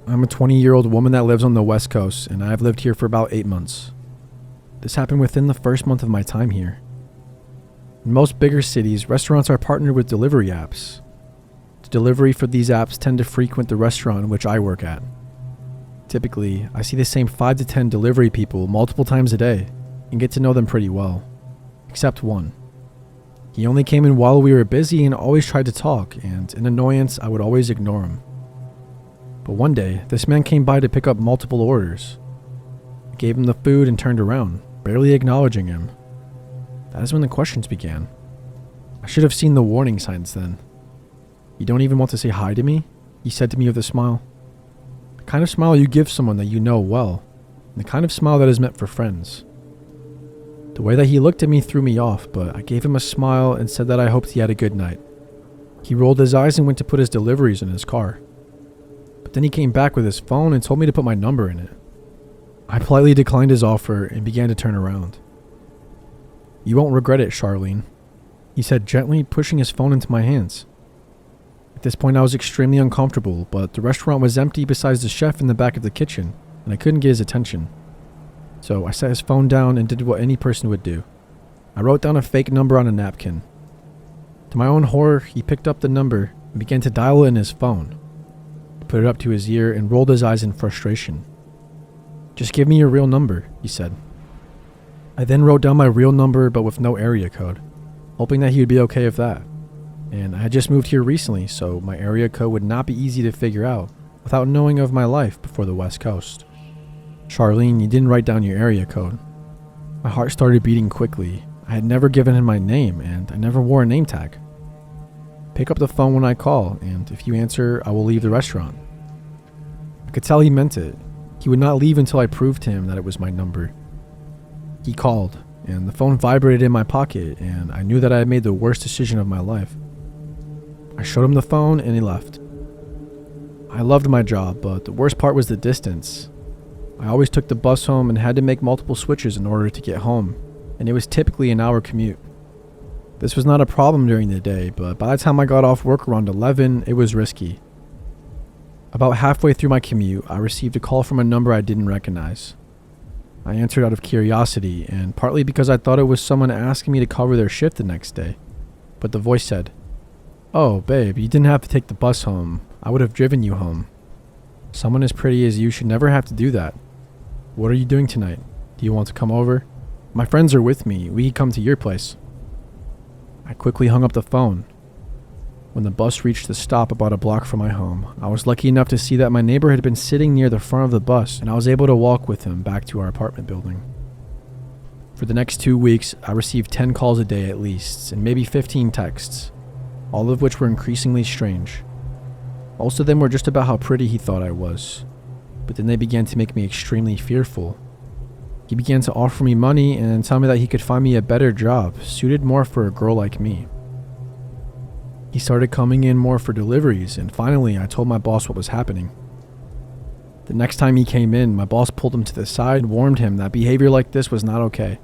I'm a 20-year-old woman that lives on the West Coast, and I've lived here for about 8 months. This happened within the first month of my time here. In most bigger cities, restaurants are partnered with delivery apps. The delivery for these apps tend to frequent the restaurant in which I work at. Typically, I see the same 5 to 10 delivery people multiple times a day and get to know them pretty well. Except one. He only came in while we were busy and always tried to talk, and in annoyance, I would always ignore him. But one day, this man came by to pick up multiple orders. I gave him the food and turned around, barely acknowledging him. That is when the questions began. I should have seen the warning signs then. "You don't even want to say hi to me?" he said to me with a smile. The kind of smile you give someone that you know well, and the kind of smile that is meant for friends. The way that he looked at me threw me off, but I gave him a smile and said that I hoped he had a good night. He rolled his eyes and went to put his deliveries in his car. But then he came back with his phone and told me to put my number in it. I politely declined his offer and began to turn around. "You won't regret it, Charlene," he said gently, pushing his phone into my hands. At this point I was extremely uncomfortable, but the restaurant was empty besides the chef in the back of the kitchen, and I couldn't get his attention. So I set his phone down and did what any person would do. I wrote down a fake number on a napkin. To my own horror, he picked up the number and began to dial it in his phone. He put it up to his ear and rolled his eyes in frustration. "Just give me your real number," he said. I then wrote down my real number but with no area code, hoping that he would be okay with that. And I had just moved here recently, so my area code would not be easy to figure out without knowing of my life before the West Coast. "Charlene, you didn't write down your area code." My heart started beating quickly. I had never given him my name, and I never wore a name tag. "Pick up the phone when I call, and if you answer, I will leave the restaurant." I could tell he meant it. He would not leave until I proved to him that it was my number. He called, and the phone vibrated in my pocket, and I knew that I had made the worst decision of my life. I showed him the phone, and he left. I loved my job, but the worst part was the distance. I always took the bus home and had to make multiple switches in order to get home, and it was typically an hour commute. This was not a problem during the day, but by the time I got off work around 11, it was risky. About halfway through my commute, I received a call from a number I didn't recognize. I answered out of curiosity, and partly because I thought it was someone asking me to cover their shift the next day. But the voice said, "Oh, babe, you didn't have to take the bus home. I would have driven you home. Someone as pretty as you should never have to do that. What are you doing tonight? Do you want to come over? My friends are with me. We can come to your place." I quickly hung up the phone. When the bus reached the stop about a block from my home, I was lucky enough to see that my neighbor had been sitting near the front of the bus, and I was able to walk with him back to our apartment building. For the next 2 weeks, I received 10 calls a day at least, and maybe 15 texts, all of which were increasingly strange. Most of them were just about how pretty he thought I was, but then they began to make me extremely fearful. He began to offer me money and tell me that he could find me a better job, suited more for a girl like me. He started coming in more for deliveries, and finally I told my boss what was happening. The next time he came in, my boss pulled him to the side and warned him that behavior like this was not okay,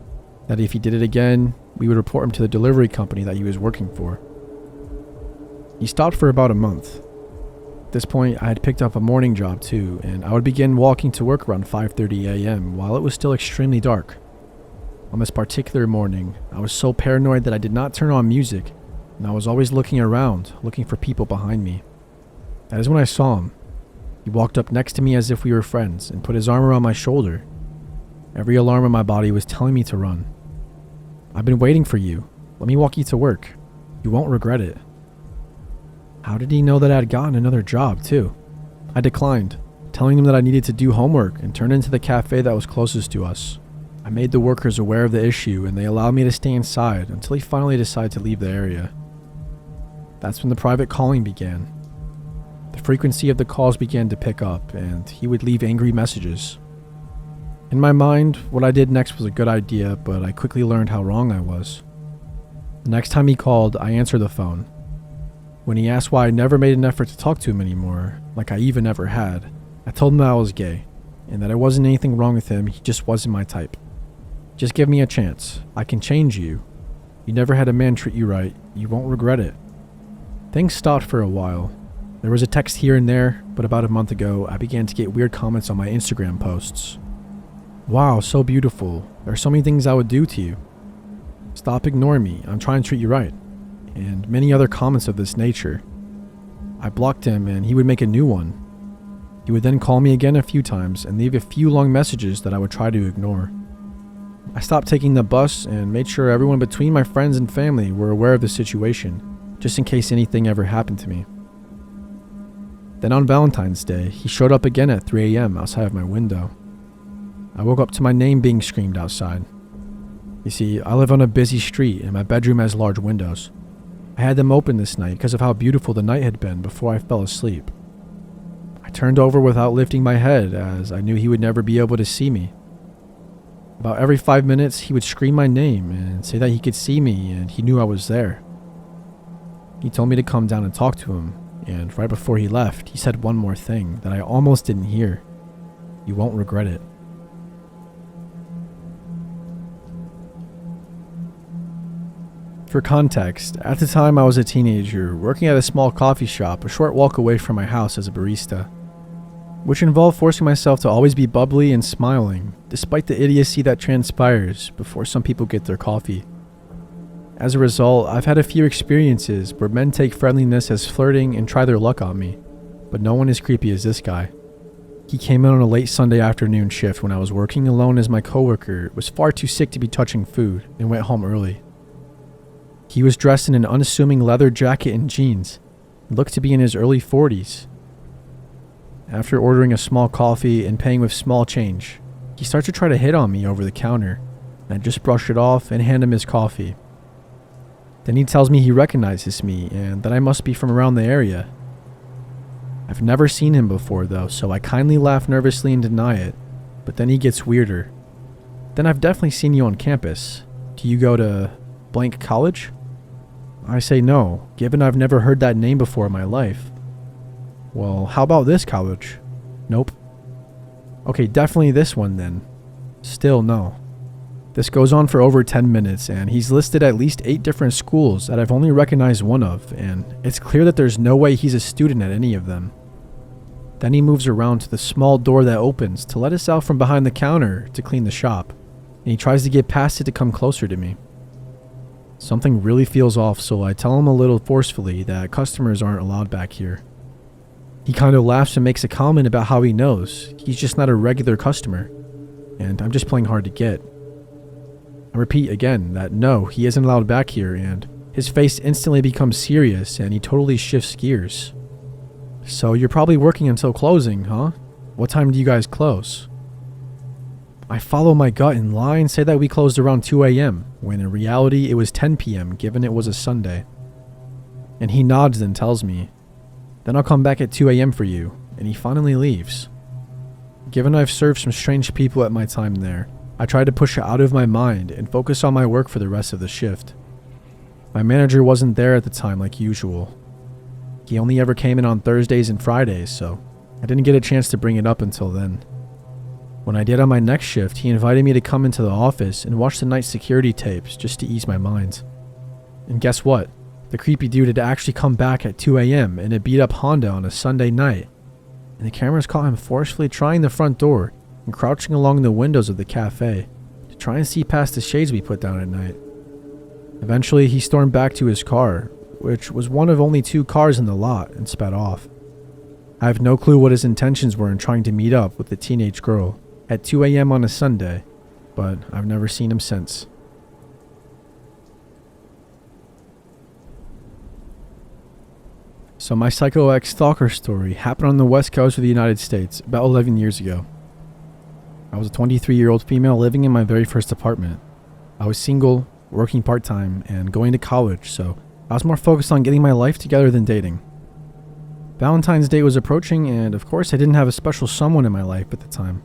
that if he did it again, we would report him to the delivery company that he was working for. He stopped for about a month. At this point, I had picked up a morning job too, and I would begin walking to work around 5:30 a.m. while it was still extremely dark. On this particular morning, I was so paranoid that I did not turn on music, and I was always looking around, looking for people behind me. That is when I saw him. He walked up next to me as if we were friends and put his arm around my shoulder. Every alarm in my body was telling me to run. "I've been waiting for you. Let me walk you to work. You won't regret it." How did he know that I had gotten another job too? I declined, telling him that I needed to do homework and turned into the cafe that was closest to us. I made the workers aware of the issue, and they allowed me to stay inside until he finally decided to leave the area. That's when the private calling began. The frequency of the calls began to pick up, and he would leave angry messages. In my mind, what I did next was a good idea, but I quickly learned how wrong I was. The next time he called, I answered the phone. When he asked why I never made an effort to talk to him anymore, like I even ever had, I told him that I was gay, and that there wasn't anything wrong with him, he just wasn't my type. "Just give me a chance. I can change you. You never had a man treat you right. You won't regret it." Things stopped for a while. There There was a text here and there, but about a month ago, I began to get weird comments on my Instagram posts. Wow, so beautiful. There are so many things I would do to you. Stop ignoring me. I'm trying to treat you right. And many other comments of this nature. I blocked him and he would make a new one. He would then call me again a few times and leave a few long messages that I would try to ignore. I stopped taking the bus and made sure everyone between my friends and family were aware of the situation, just in case anything ever happened to me. Then on Valentine's Day, he showed up again at 3 a.m. outside of my window. I woke up to my name being screamed outside. You see, I live on a busy street and my bedroom has large windows. I had them open this night because of how beautiful the night had been before I fell asleep. I turned over without lifting my head as I knew he would never be able to see me. About every 5 minutes, he would scream my name and say that he could see me and he knew I was there. He told me to come down and talk to him, and right before he left, he said one more thing that I almost didn't hear. You won't regret it. For context, at the time I was a teenager working at a small coffee shop a short walk away from my house as a barista, which involved forcing myself to always be bubbly and smiling, despite the idiocy that transpires before some people get their coffee. As a result, I've had a few experiences where men take friendliness as flirting and try their luck on me, but no one as creepy as this guy. He came in on a late Sunday afternoon shift when I was working alone as my coworker was far too sick to be touching food and went home early. He was dressed in an unassuming leather jacket and jeans, and looked to be in his early 40s. After ordering a small coffee and paying with small change, he started to try to hit on me over the counter, and I just brushed it off and handed him his coffee. Then he tells me he recognizes me and that I must be from around the area. I've never seen him before though, so I kindly laugh nervously and deny it, but then he gets weirder. Then I've definitely seen you on campus. Do you go to blank college? I say no, given I've never heard that name before in my life. Well, how about this college? Nope. Okay, definitely this one then. Still no. This goes on for over 10 minutes and he's listed at least 8 different schools that I've only recognized one of, and it's clear that there's no way he's a student at any of them. Then he moves around to the small door that opens to let us out from behind the counter to clean the shop, and he tries to get past it to come closer to me. Something really feels off, so I tell him a little forcefully that customers aren't allowed back here. He kind of laughs and makes a comment about how he knows. He's just not a regular customer, and I'm just playing hard to get. I repeat again that no, he isn't allowed back here, and his face instantly becomes serious and he totally shifts gears. So you're probably working until closing, huh? What time do you guys close? I follow my gut and lie and say that we closed around 2 a.m., when in reality it was 10 p.m. given it was a Sunday. And he nods and tells me, then I'll come back at 2 a.m. for you, and he finally leaves. Given I've served some strange people at my time there, I tried to push it out of my mind and focus on my work for the rest of the shift. My manager wasn't there at the time like usual. He only ever came in on Thursdays and Fridays, so I didn't get a chance to bring it up until then. When I did on my next shift, he invited me to come into the office and watch the night security tapes just to ease my mind. And guess what? The creepy dude had actually come back at 2 a.m. in a beat-up Honda on a Sunday night, and the cameras caught him forcefully trying the front door and crouching along the windows of the cafe to try and see past the shades we put down at night. Eventually, he stormed back to his car, which was one of only 2 cars in the lot, and sped off. I have no clue what his intentions were in trying to meet up with the teenage girl at 2 a.m. on a Sunday, but I've never seen him since. So my Psycho X stalker story happened on the west coast of the United States about 11 years ago. I was a 23-year-old female living in my very first apartment. I was single, working part-time, and going to college, so I was more focused on getting my life together than dating. Valentine's Day was approaching, and of course I didn't have a special someone in my life at the time.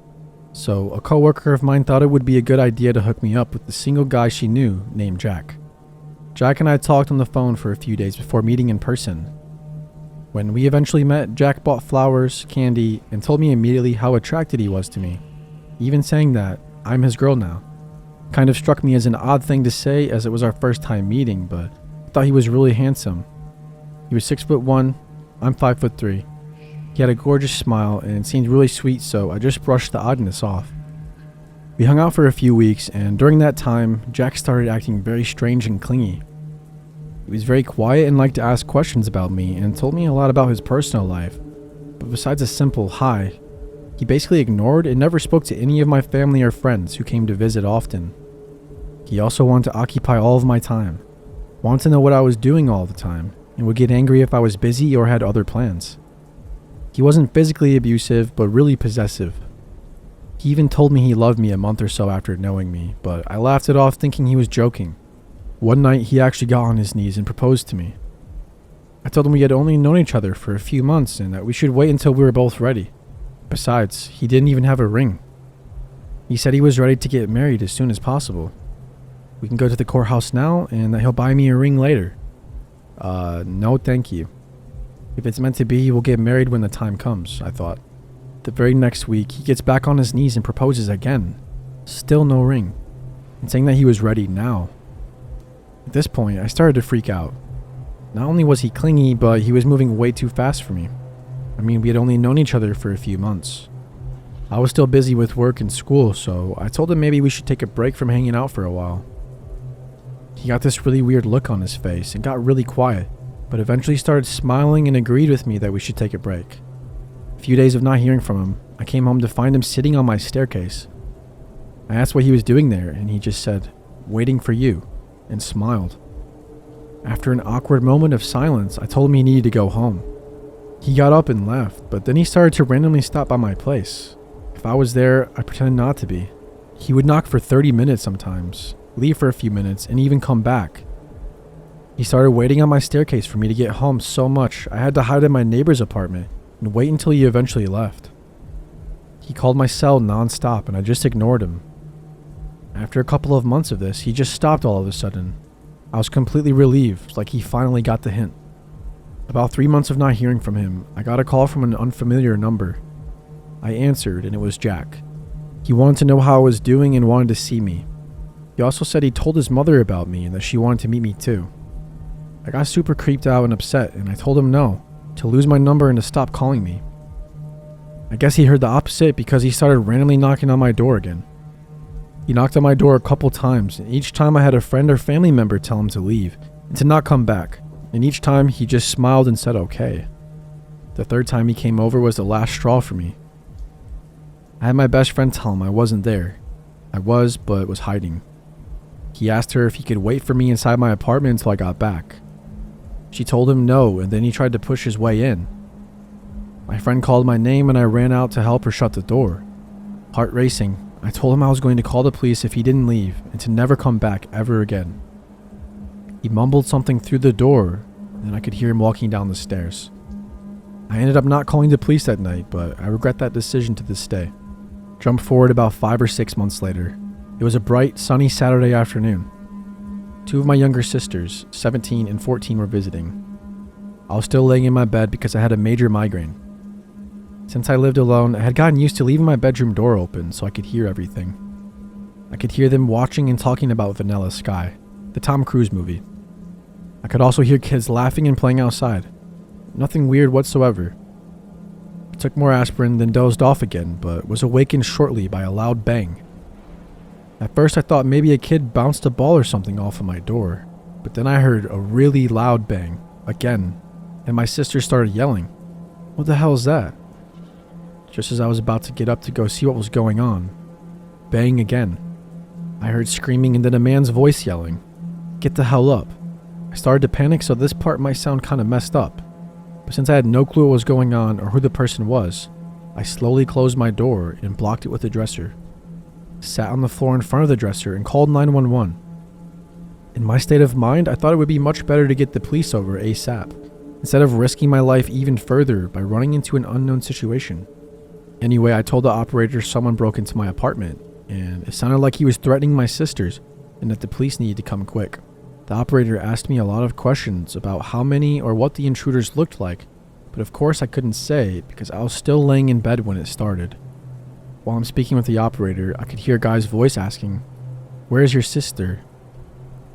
So a coworker of mine thought it would be a good idea to hook me up with the single guy she knew named Jack. Jack and I talked on the phone for a few days before meeting in person. When we eventually met, Jack bought flowers, candy, and told me immediately how attracted he was to me, even saying that I'm his girl now. Kind of struck me as an odd thing to say as it was our first time meeting, but I thought he was really handsome. He was 6'1", I'm 5'3". He had a gorgeous smile and seemed really sweet, so I just brushed the oddness off. We hung out for a few weeks, and during that time, Jack started acting very strange and clingy. He was very quiet and liked to ask questions about me and told me a lot about his personal life, but besides a simple hi, he basically ignored and never spoke to any of my family or friends who came to visit often. He also wanted to occupy all of my time, wanted to know what I was doing all the time, and would get angry if I was busy or had other plans. He wasn't physically abusive, but really possessive. He even told me he loved me a month or so after knowing me, but I laughed it off thinking he was joking. One night, he actually got on his knees and proposed to me. I told him we had only known each other for a few months and that we should wait until we were both ready. Besides, he didn't even have a ring. He said he was ready to get married as soon as possible. We can go to the courthouse now and that he'll buy me a ring later. No thank you. If it's meant to be, we'll get married when the time comes, I thought. The very next week, he gets back on his knees and proposes again. Still no ring. And saying that he was ready now. At this point, I started to freak out. Not only was he clingy, but he was moving way too fast for me. I mean, we had only known each other for a few months. I was still busy with work and school, so I told him maybe we should take a break from hanging out for a while. He got this really weird look on his face and got really quiet, but eventually started smiling and agreed with me that we should take a break. A few days of not hearing from him, I came home to find him sitting on my staircase. I asked what he was doing there, and he just said, "Waiting for you," and smiled. After an awkward moment of silence, I told him he needed to go home. He got up and left, but then he started to randomly stop by my place. If I was there, I pretended not to be. He would knock for 30 minutes sometimes, leave for a few minutes, and even come back. He started waiting on my staircase for me to get home so much I had to hide in my neighbor's apartment and wait until he eventually left. He called my cell non-stop and I just ignored him. After a couple of months of this, he just stopped all of a sudden. I was completely relieved, like he finally got the hint. About 3 months of not hearing from him, I got a call from an unfamiliar number. I answered and it was Jack. He wanted to know how I was doing and wanted to see me. He also said he told his mother about me and that she wanted to meet me too. I got super creeped out and upset and I told him no, to lose my number and to stop calling me. I guess he heard the opposite because he started randomly knocking on my door again. He knocked on my door a couple times and each time I had a friend or family member tell him to leave and to not come back, and each time he just smiled and said okay. The third time he came over was the last straw for me. I had my best friend tell him I wasn't there. I was, but was hiding. He asked her if he could wait for me inside my apartment until I got back. She told him no, and then he tried to push his way in. My friend called my name and I ran out to help her shut the door. Heart racing, I told him I was going to call the police if he didn't leave and to never come back ever again. He mumbled something through the door, and then I could hear him walking down the stairs. I ended up not calling the police that night, but I regret that decision to this day. Jump forward about 5 or 6 months later. It was a bright, sunny Saturday afternoon. 2 of my younger sisters, 17 and 14, were visiting. I was still laying in my bed because I had a major migraine. Since I lived alone, I had gotten used to leaving my bedroom door open so I could hear everything. I could hear them watching and talking about Vanilla Sky, the Tom Cruise movie. I could also hear kids laughing and playing outside. Nothing weird whatsoever. I took more aspirin, then dozed off again, but was awakened shortly by a loud bang. At first I thought maybe a kid bounced a ball or something off of my door, but then I heard a really loud bang, again, and my sister started yelling. "What the hell is that?" Just as I was about to get up to go see what was going on, bang again. I heard screaming and then a man's voice yelling, "Get the hell up." I started to panic, so this part might sound kinda messed up, but since I had no clue what was going on or who the person was, I slowly closed my door and blocked it with a dresser. Sat on the floor in front of the dresser and called 911. In my state of mind, I thought it would be much better to get the police over ASAP, instead of risking my life even further by running into an unknown situation. Anyway, I told the operator someone broke into my apartment, and it sounded like he was threatening my sisters and that the police needed to come quick. The operator asked me a lot of questions about how many or what the intruders looked like, but of course I couldn't say because I was still laying in bed when it started. While I'm speaking with the operator, I could hear a guy's voice asking, "Where is your sister?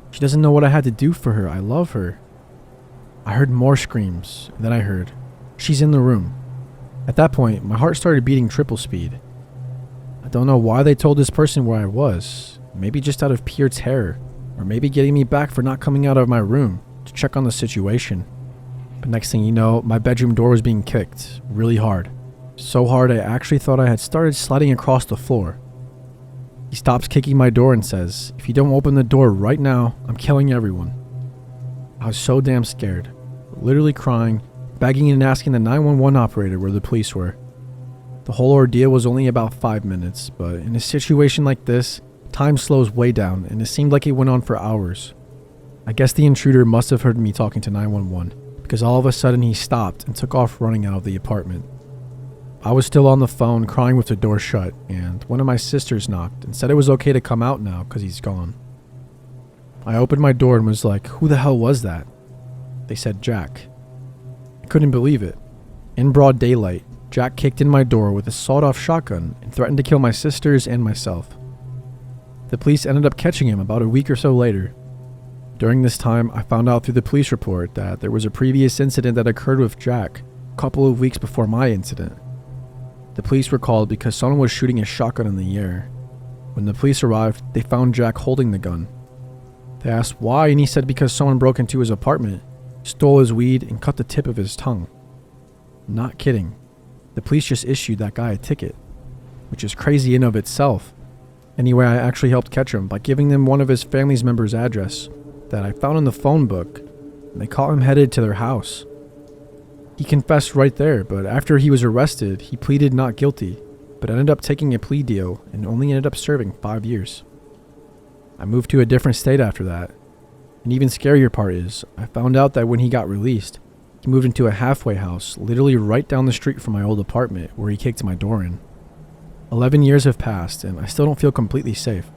She doesn't know what I had to do for her. I love her." I heard more screams, and then I heard, She's in the room. At that point, my heart started beating triple speed. I don't know why they told this person where I was. Maybe just out of pure terror, or maybe getting me back for not coming out of my room to check on the situation. But next thing you know, my bedroom door was being kicked really hard. So hard I actually thought I had started sliding across the floor. He stops kicking my door and says, "If you don't open the door right now, I'm killing everyone." I was so damn scared, literally crying, begging and asking the 911 operator where the police were. The whole ordeal was only about 5 minutes, but in a situation like this, time slows way down and it seemed like it went on for hours. I guess the intruder must have heard me talking to 911 because all of a sudden he stopped and took off running out of the apartment. I was still on the phone crying with the door shut, and one of my sisters knocked and said it was okay to come out now because he's gone. I opened my door and was like, "Who the hell was that?" They said Jack. I couldn't believe it. In broad daylight, Jack kicked in my door with a sawed-off shotgun and threatened to kill my sisters and myself. The police ended up catching him about a week or so later. During this time, I found out through the police report that there was a previous incident that occurred with Jack a couple of weeks before my incident. The police were called because someone was shooting a shotgun in the air. When the police arrived, they found Jack holding the gun. They asked why, and he said because someone broke into his apartment, stole his weed, and cut the tip of his tongue. Not kidding. The police just issued that guy a ticket, which is crazy in of itself. Anyway, I actually helped catch him by giving them one of his family's members' address that I found in the phone book, and they caught him headed to their house. He confessed right there, but after he was arrested, he pleaded not guilty, but ended up taking a plea deal and only ended up serving 5 years. I moved to a different state after that. An even scarier part is, I found out that when he got released, he moved into a halfway house literally right down the street from my old apartment where he kicked my door in. 11 years have passed and I still don't feel completely safe.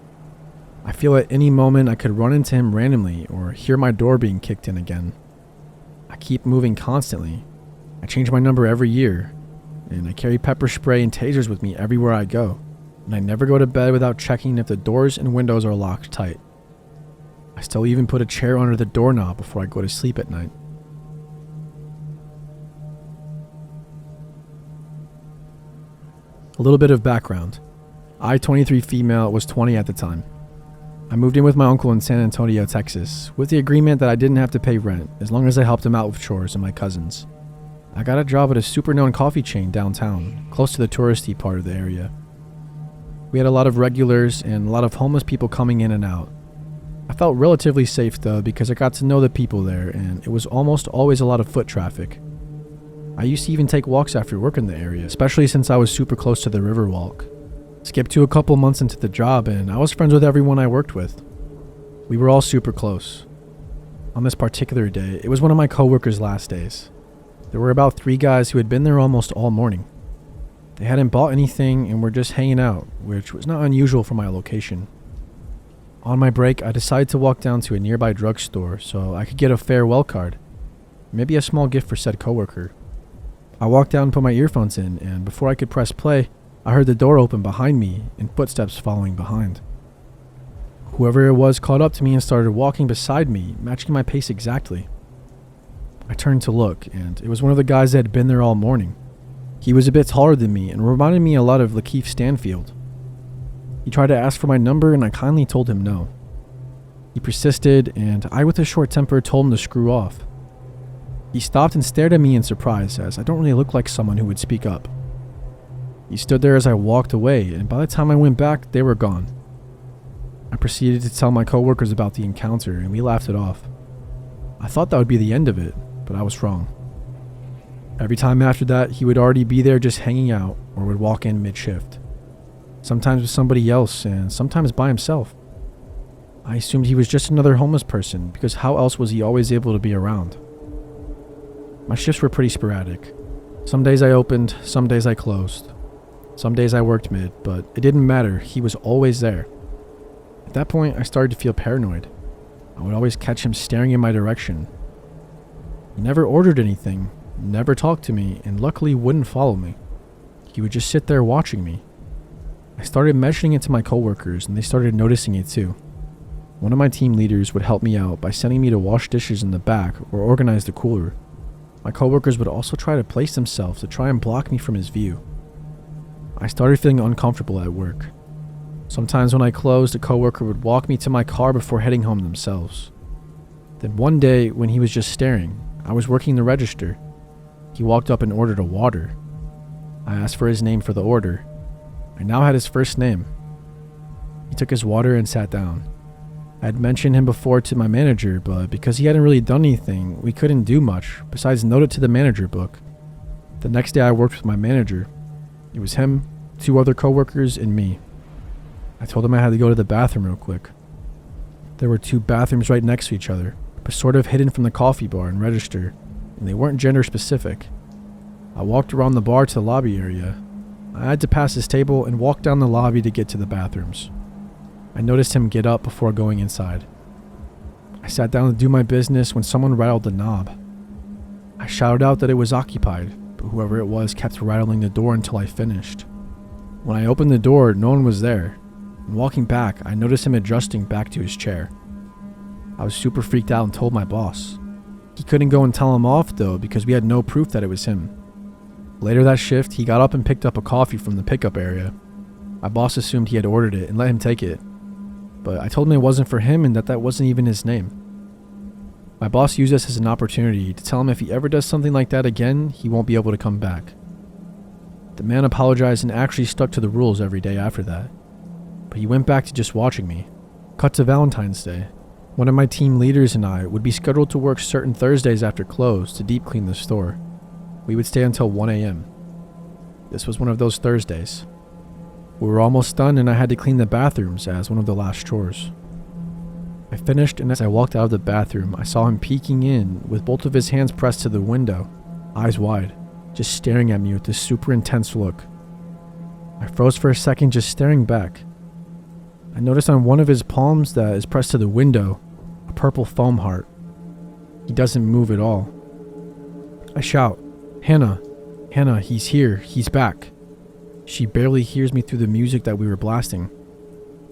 I feel at any moment I could run into him randomly or hear my door being kicked in again. I keep moving constantly. I change my number every year, and I carry pepper spray and tasers with me everywhere I go, and I never go to bed without checking if the doors and windows are locked tight. I still even put a chair under the doorknob before I go to sleep at night. A little bit of background. I, 23 female, was 20 at the time. I moved in with my uncle in San Antonio, Texas, with the agreement that I didn't have to pay rent as long as I helped him out with chores and my cousins. I got a job at a super known coffee chain downtown, close to the touristy part of the area. We had a lot of regulars and a lot of homeless people coming in and out. I felt relatively safe though because I got to know the people there and it was almost always a lot of foot traffic. I used to even take walks after work in the area, especially since I was super close to the Riverwalk. Skip to a couple months into the job and I was friends with everyone I worked with. We were all super close. On this particular day, it was one of my coworkers' last days. There were about 3 guys who had been there almost all morning. They hadn't bought anything and were just hanging out, which was not unusual for my location. On my break, I decided to walk down to a nearby drugstore so I could get a farewell card, maybe a small gift for said coworker. I walked down and put my earphones in, and before I could press play, I heard the door open behind me and footsteps following behind. Whoever it was caught up to me and started walking beside me, matching my pace exactly. I turned to look, and it was one of the guys that had been there all morning. He was a bit taller than me and reminded me a lot of Lakeith Stanfield. He tried to ask for my number and I kindly told him no. He persisted, and I with a short temper told him to screw off. He stopped and stared at me in surprise as I don't really look like someone who would speak up. He stood there as I walked away, and by the time I went back, they were gone. I proceeded to tell my coworkers about the encounter and we laughed it off. I thought that would be the end of it, but I was wrong. Every time after that, he would already be there just hanging out or would walk in mid-shift. Sometimes with somebody else and sometimes by himself. I assumed he was just another homeless person because how else was he always able to be around? My shifts were pretty sporadic. Some days I opened, some days I closed. Some days I worked mid, but it didn't matter, he was always there. At that point, I started to feel paranoid. I would always catch him staring in my direction. He never ordered anything, never talked to me, and luckily wouldn't follow me. He would just sit there watching me. I started mentioning it to my coworkers, and they started noticing it too. One of my team leaders would help me out by sending me to wash dishes in the back or organize the cooler. My coworkers would also try to place themselves to try and block me from his view. I started feeling uncomfortable at work. Sometimes when I closed, a coworker would walk me to my car before heading home themselves. Then one day, when he was just staring, I was working the register. He walked up and ordered a water. I asked for his name for the order. I now had his first name. He took his water and sat down. I had mentioned him before to my manager, but because he hadn't really done anything, we couldn't do much besides note it to the manager book. The next day I worked with my manager. It was him, 2 other coworkers, and me. I told him I had to go to the bathroom real quick. There were 2 bathrooms right next to each other, but sort of hidden from the coffee bar and register, and they weren't gender specific. I walked around the bar to the lobby area. I had to pass his table and walk down the lobby to get to the bathrooms. I noticed him get up before going inside. I sat down to do my business when someone rattled the knob. I shouted out that it was occupied, but whoever it was kept rattling the door until I finished. When I opened the door, no one was there, and walking back, I noticed him adjusting back to his chair. I was super freaked out and told my boss. He couldn't go and tell him off though because we had no proof that it was him. Later that shift, he got up and picked up a coffee from the pickup area. My boss assumed he had ordered it and let him take it, but I told him it wasn't for him and that wasn't even his name. My boss used this as an opportunity to tell him if he ever does something like that again, he won't be able to come back. The man apologized and actually stuck to the rules every day after that, but he went back to just watching me. Cut to Valentine's Day. One of my team leaders and I would be scheduled to work certain Thursdays after close to deep clean the store. We would stay until 1 a.m. This was one of those Thursdays. We were almost done and I had to clean the bathrooms as one of the last chores. I finished, and as I walked out of the bathroom, I saw him peeking in with both of his hands pressed to the window, eyes wide, just staring at me with this super intense look. I froze for a second, just staring back. I noticed on one of his palms that is pressed to the window, a purple foam heart. He doesn't move at all. I shout, Hannah, he's here, he's back. She barely hears me through the music that we were blasting.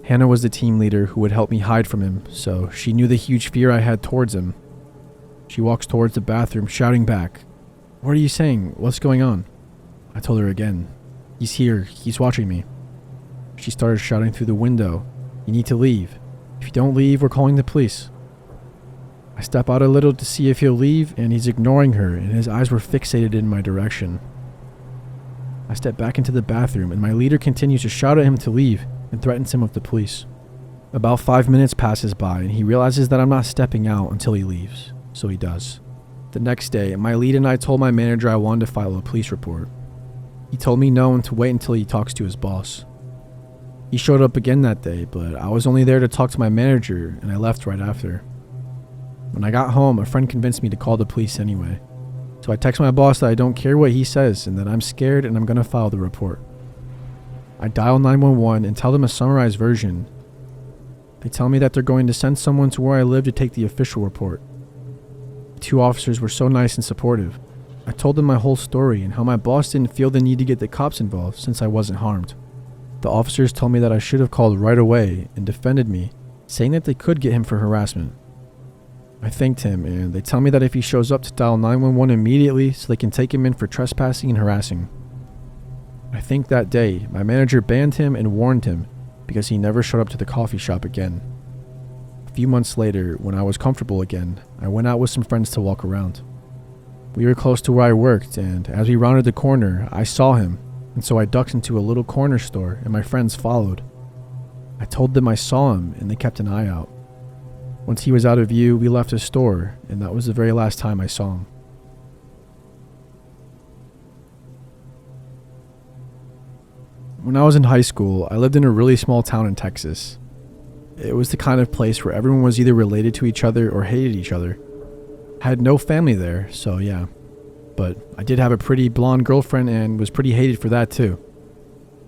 Hannah was the team leader who would help me hide from him, so she knew the huge fear I had towards him. She walks towards the bathroom, shouting back, What are you saying? What's going on? I told her again, He's here, he's watching me. She started shouting through the window, You need to leave. If you don't leave, we're calling the police. I step out a little to see if he'll leave, and he's ignoring her, and his eyes were fixated in my direction. I step back into the bathroom, and my leader continues to shout at him to leave and threatens him with the police. About 5 minutes passes by, and he realizes that I'm not stepping out until he leaves, so he does. The next day, my lead and I told my manager I wanted to file a police report. He told me no and to wait until he talks to his boss. He showed up again that day, but I was only there to talk to my manager, and I left right after. When I got home, a friend convinced me to call the police anyway. So I text my boss that I don't care what he says and that I'm scared and I'm going to file the report. I dial 911 and tell them a summarized version. They tell me that they're going to send someone to where I live to take the official report. The 2 officers were so nice and supportive. I told them my whole story and how my boss didn't feel the need to get the cops involved since I wasn't harmed. The officers told me that I should have called right away and defended me, saying that they could get him for harassment. I thanked him, and they tell me that if he shows up to dial 911 immediately so they can take him in for trespassing and harassing. I think that day, my manager banned him and warned him because he never showed up to the coffee shop again. A few months later, when I was comfortable again, I went out with some friends to walk around. We were close to where I worked, and as we rounded the corner, I saw him, and so I ducked into a little corner store and my friends followed. I told them I saw him, and they kept an eye out. Once he was out of view, we left the store, and that was the very last time I saw him. When I was in high school, I lived in a really small town in Texas. It was the kind of place where everyone was either related to each other or hated each other. I had no family there, so yeah. But I did have a pretty blonde girlfriend and was pretty hated for that too.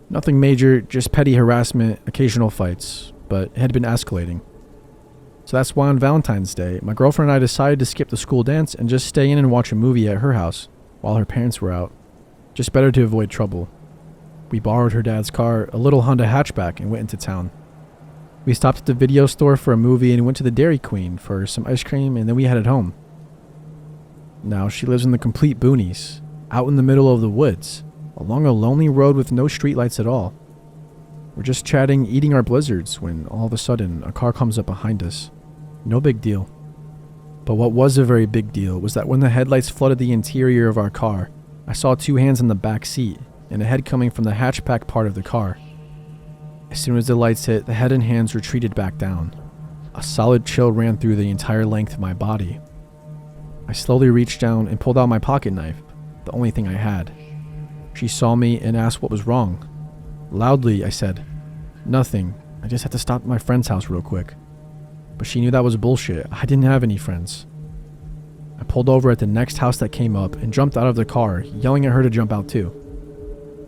Nothing major, just petty harassment, occasional fights, but it had been escalating. So that's why on Valentine's Day, my girlfriend and I decided to skip the school dance and just stay in and watch a movie at her house while her parents were out. Just better to avoid trouble. We borrowed her dad's car, a little Honda hatchback, and went into town. We stopped at the video store for a movie and went to the Dairy Queen for some ice cream, and then we headed home. Now she lives in the complete boonies, out in the middle of the woods, along a lonely road with no streetlights at all. We're just chatting, eating our blizzards, when all of a sudden a car comes up behind us. No big deal. But what was a very big deal was that when the headlights flooded the interior of our car, I saw two hands in the back seat and a head coming from the hatchback part of the car. As soon as the lights hit, the head and hands retreated back down. A solid chill ran through the entire length of my body. I slowly reached down and pulled out my pocket knife, the only thing I had. She saw me and asked what was wrong. Loudly, I said, "Nothing. I just had to stop at my friend's house real quick." But she knew that was bullshit. I didn't have any friends. I pulled over at the next house that came up and jumped out of the car, yelling at her to jump out too.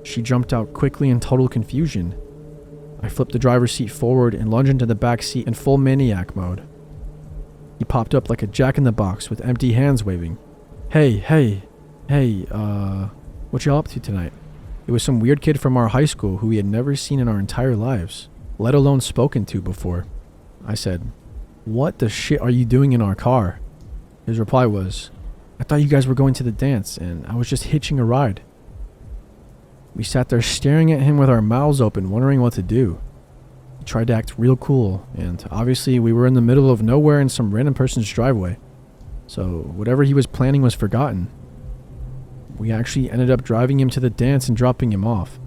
She jumped out quickly in total confusion. I flipped the driver's seat forward and lunged into the back seat in full maniac mode. He popped up like a jack-in-the-box with empty hands waving. Hey, what y'all up to tonight?" It was some weird kid from our high school who we had never seen in our entire lives, let alone spoken to before. I said, "What the shit are you doing in our car?" His reply was, "I thought you guys were going to the dance, and I was just hitching a ride." We sat there staring at him with our mouths open, wondering what to do. He tried to act real cool, and obviously we were in the middle of nowhere in some random person's driveway, so whatever he was planning was forgotten. We actually ended up driving him to the dance and dropping him off.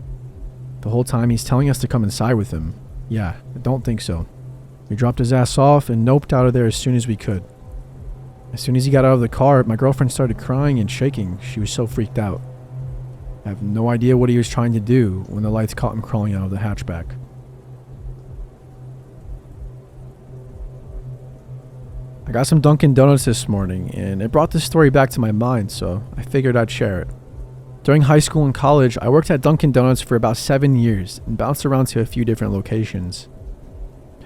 The whole time he's telling us to come inside with him. Yeah, I don't think so. We dropped his ass off and noped out of there as soon as we could. As soon as he got out of the car, my girlfriend started crying and shaking. She was so freaked out. I have no idea what he was trying to do when the lights caught him crawling out of the hatchback. I got some Dunkin' Donuts this morning, and it brought this story back to my mind, so I figured I'd share it. During high school and college, I worked at Dunkin' Donuts for about 7 years and bounced around to a few different locations.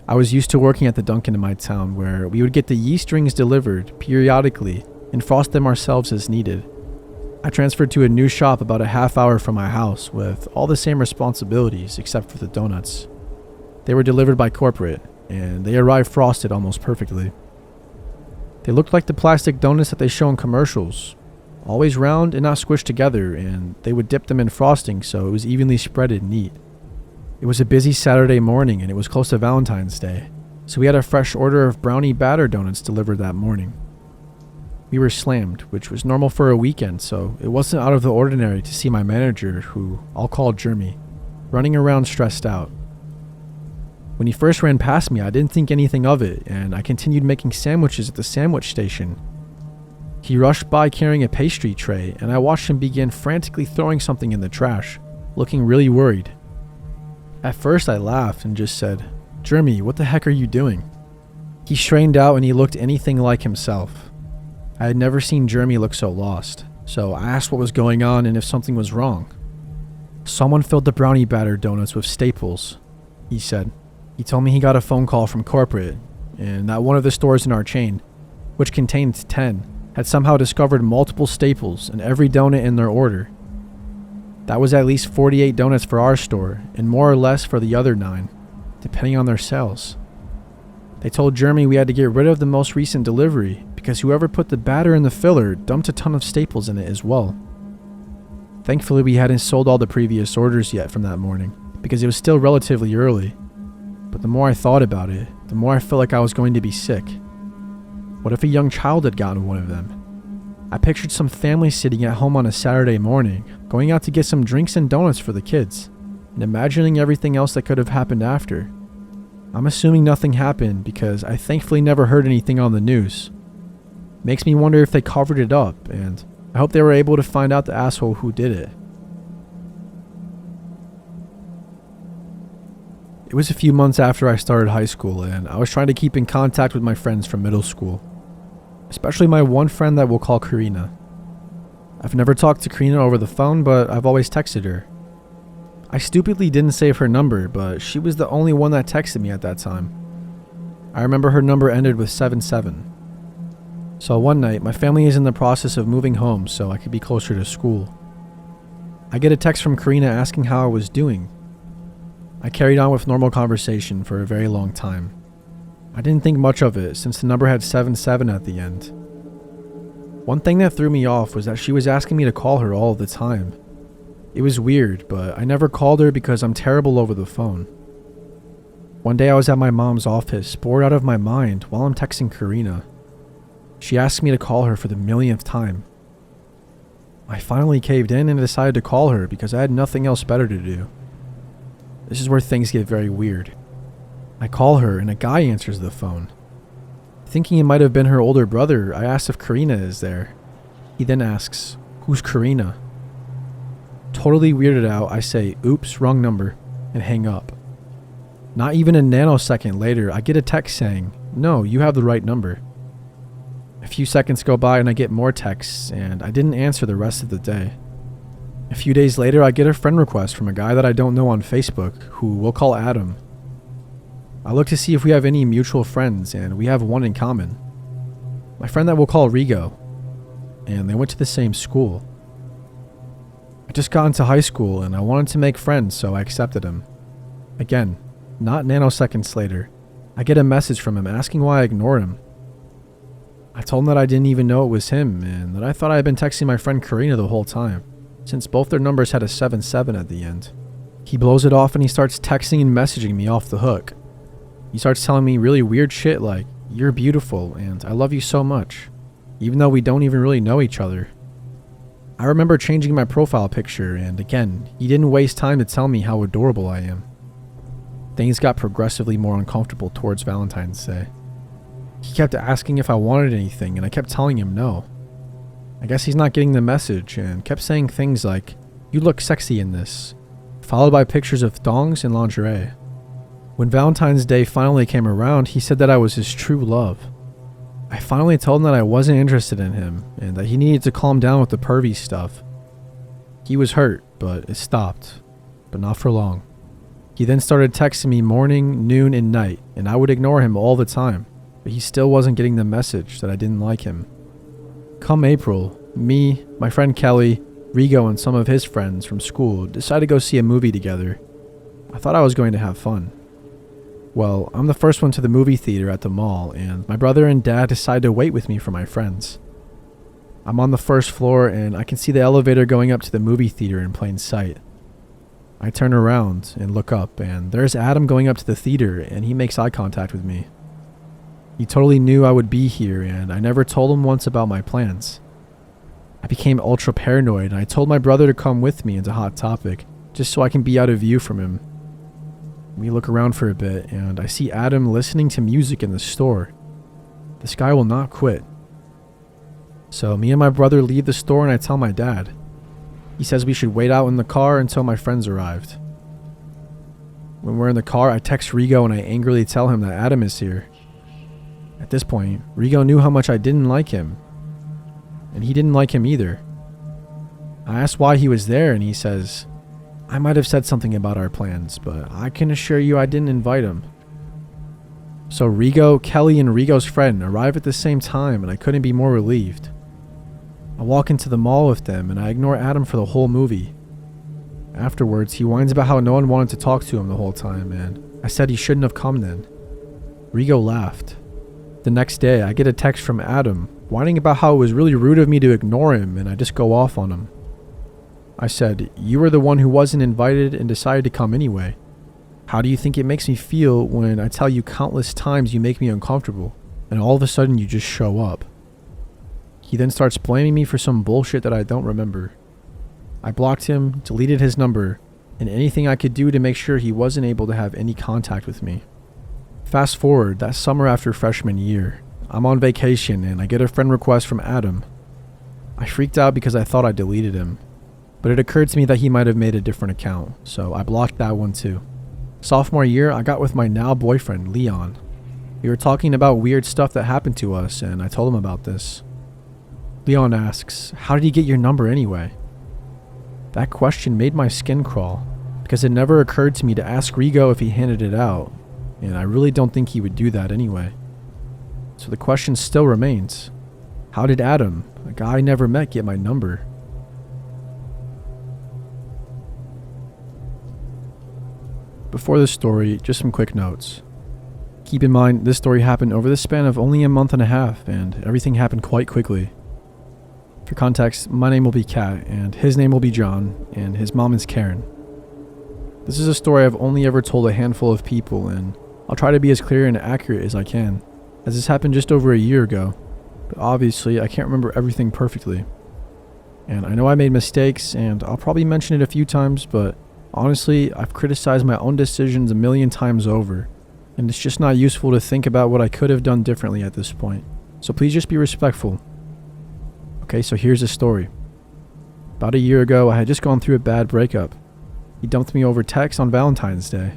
I was used to working at the Dunkin' in my town, where we would get the yeast rings delivered periodically and frost them ourselves as needed. I transferred to a new shop about a half hour from my house with all the same responsibilities except for the donuts. They were delivered by corporate, and they arrived frosted almost perfectly. They looked like the plastic donuts that they show in commercials, always round and not squished together, and they would dip them in frosting so it was evenly spread and neat. It was a busy Saturday morning and it was close to Valentine's Day, so we had a fresh order of brownie batter donuts delivered that morning. We were slammed, which was normal for a weekend, so it wasn't out of the ordinary to see my manager, who I'll call Jeremy, running around stressed out. When he first ran past me, I didn't think anything of it, and I continued making sandwiches at the sandwich station. He rushed by carrying a pastry tray, and I watched him begin frantically throwing something in the trash, looking really worried. At first I laughed and just said, "Jeremy, what the heck are you doing?" He strained out and he looked anything like himself. I had never seen Jeremy look so lost, so I asked what was going on and if something was wrong. "Someone filled the brownie batter donuts with staples," he said. He told me he got a phone call from corporate, and that one of the stores in our chain, which contained 10, had somehow discovered multiple staples in every donut in their order. That was at least 48 donuts for our store, and more or less for the other 9, depending on their sales. They told Jeremy we had to get rid of the most recent delivery because whoever put the batter in the filler dumped a ton of staples in it as well. Thankfully, we hadn't sold all the previous orders yet from that morning because it was still relatively early. But the more I thought about it, the more I felt like I was going to be sick. What if a young child had gotten one of them? I pictured some family sitting at home on a Saturday morning, going out to get some drinks and donuts for the kids, and imagining everything else that could have happened after. I'm assuming nothing happened because I thankfully never heard anything on the news. Makes me wonder if they covered it up, and I hope they were able to find out the asshole who did it. It was a few months after I started high school, and I was trying to keep in contact with my friends from middle school. Especially my one friend that we'll call Karina. I've never talked to Karina over the phone, but I've always texted her. I stupidly didn't save her number, but she was the only one that texted me at that time. I remember her number ended with 77. So one night, my family is in the process of moving home so I could be closer to school. I get a text from Karina asking how I was doing. I carried on with normal conversation for a very long time. I didn't think much of it since the number had 77 at the end. One thing that threw me off was that she was asking me to call her all the time. It was weird, but I never called her because I'm terrible over the phone. One day I was at my mom's office, bored out of my mind, while I'm texting Karina. She asked me to call her for the millionth time. I finally caved in and decided to call her because I had nothing else better to do. This is where things get very weird. I call her and a guy answers the phone. Thinking it might have been her older brother, I asked if Karina is there. He then asks, "Who's Karina?" Totally weirded out, I say, "Oops, wrong number," and hang up. Not even a nanosecond later, I get a text saying, "No, you have the right number." A few seconds go by and I get more texts, and I didn't answer the rest of the day. A few days later, I get a friend request from a guy that I don't know on Facebook, who we'll call Adam. I look to see if we have any mutual friends, and we have one in common. My friend that we'll call Rigo, and they went to the same school. I just got into high school and I wanted to make friends, so I accepted him. Again, not nanoseconds later, I get a message from him asking why I ignore him. I told him that I didn't even know it was him and that I thought I had been texting my friend Karina the whole time, since both their numbers had a 77 at the end. He blows it off and he starts texting and messaging me off the hook. He starts telling me really weird shit like, "You're beautiful and I love you so much," even though we don't even really know each other. I remember changing my profile picture, and again, he didn't waste time to tell me how adorable I am. Things got progressively more uncomfortable towards Valentine's Day. He kept asking if I wanted anything, and I kept telling him no. I guess he's not getting the message, and kept saying things like, "You look sexy in this," followed by pictures of thongs and lingerie. When Valentine's Day finally came around, he said that I was his true love. I finally told him that I wasn't interested in him, and that he needed to calm down with the pervy stuff. He was hurt, but it stopped. But not for long. He then started texting me morning, noon, and night, and I would ignore him all the time, but he still wasn't getting the message that I didn't like him. Come April, me, my friend Kelly, Rigo, and some of his friends from school decided to go see a movie together. I thought I was going to have fun. Well, I'm the first one to the movie theater at the mall, and my brother and dad decide to wait with me for my friends. I'm on the first floor, and I can see the elevator going up to the movie theater in plain sight. I turn around and look up, and there's Adam going up to the theater, and he makes eye contact with me. He totally knew I would be here, and I never told him once about my plans. I became ultra paranoid, and I told my brother to come with me into Hot Topic, just so I can be out of view from him. We look around for a bit, and I see Adam listening to music in the store. This guy will not quit. So me and my brother leave the store, and I tell my dad. He says we should wait out in the car until my friends arrived. When we're in the car, I text Rigo and I angrily tell him that Adam is here. At this point, Rigo knew how much I didn't like him, and he didn't like him either. I asked why he was there, and he says, "I might have said something about our plans, but I can assure you I didn't invite him." So Rigo, Kelly, and Rigo's friend arrive at the same time, and I couldn't be more relieved. I walk into the mall with them, and I ignore Adam for the whole movie. Afterwards, he whines about how no one wanted to talk to him the whole time, and I said he shouldn't have come then. Rigo laughed. The next day, I get a text from Adam, whining about how it was really rude of me to ignore him, and I just go off on him. I said, "You were the one who wasn't invited and decided to come anyway. How do you think it makes me feel when I tell you countless times you make me uncomfortable, and all of a sudden you just show up?" He then starts blaming me for some bullshit that I don't remember. I blocked him, deleted his number, and anything I could do to make sure he wasn't able to have any contact with me. Fast forward, that summer after freshman year, I'm on vacation and I get a friend request from Adam. I freaked out because I thought I deleted him, but it occurred to me that he might have made a different account, so I blocked that one too. Sophomore year, I got with my now boyfriend, Leon. We were talking about weird stuff that happened to us, and I told him about this. Leon asks, "How did he get your number anyway?" That question made my skin crawl, because it never occurred to me to ask Rigo if he handed it out, and I really don't think he would do that anyway. So the question still remains, how did Adam, a guy I never met, get my number? Before this story, just some quick notes. Keep in mind, this story happened over the span of only a month and a half, and everything happened quite quickly. For context, my name will be Kat, and his name will be John, and his mom is Karen. This is a story I've only ever told a handful of people, and I'll try to be as clear and accurate as I can, as this happened just over a year ago, but obviously I can't remember everything perfectly. And I know I made mistakes, and I'll probably mention it a few times, but honestly, I've criticized my own decisions a million times over, and it's just not useful to think about what I could have done differently at this point. So please just be respectful. Okay, so here's the story. About a year ago, I had just gone through a bad breakup. He dumped me over text on Valentine's Day.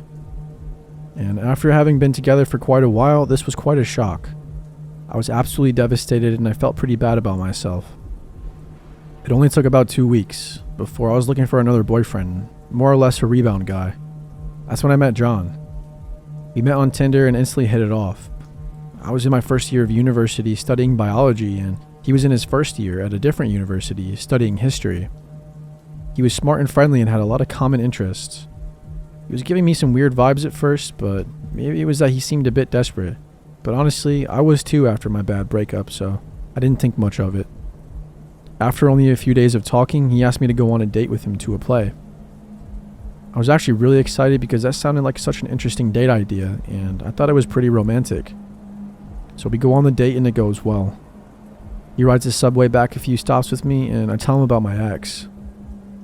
And after having been together for quite a while, this was quite a shock. I was absolutely devastated, and I felt pretty bad about myself. It only took about 2 weeks before I was looking for another boyfriend, more or less a rebound guy. That's when I met John. We met on Tinder and instantly hit it off. I was in my first year of university studying biology, and he was in his first year at a different university studying history. He was smart and friendly and had a lot of common interests. He was giving me some weird vibes at first, but maybe it was that he seemed a bit desperate. But honestly, I was too after my bad breakup, so I didn't think much of it. After only a few days of talking, he asked me to go on a date with him to a play. I was actually really excited because that sounded like such an interesting date idea, and I thought it was pretty romantic. So we go on the date and it goes well. He rides the subway back a few stops with me, and I tell him about my ex.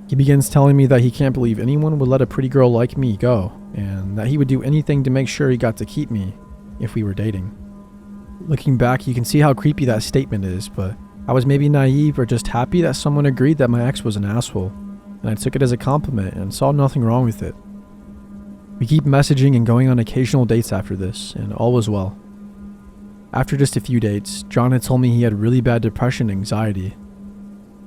He begins telling me that he can't believe anyone would let a pretty girl like me go, and that he would do anything to make sure he got to keep me if we were dating. Looking back, you can see how creepy that statement is, but I was maybe naive or just happy that someone agreed that my ex was an asshole, and I took it as a compliment and saw nothing wrong with it. We keep messaging and going on occasional dates after this, and all was well. After just a few dates, John had told me he had really bad depression and anxiety.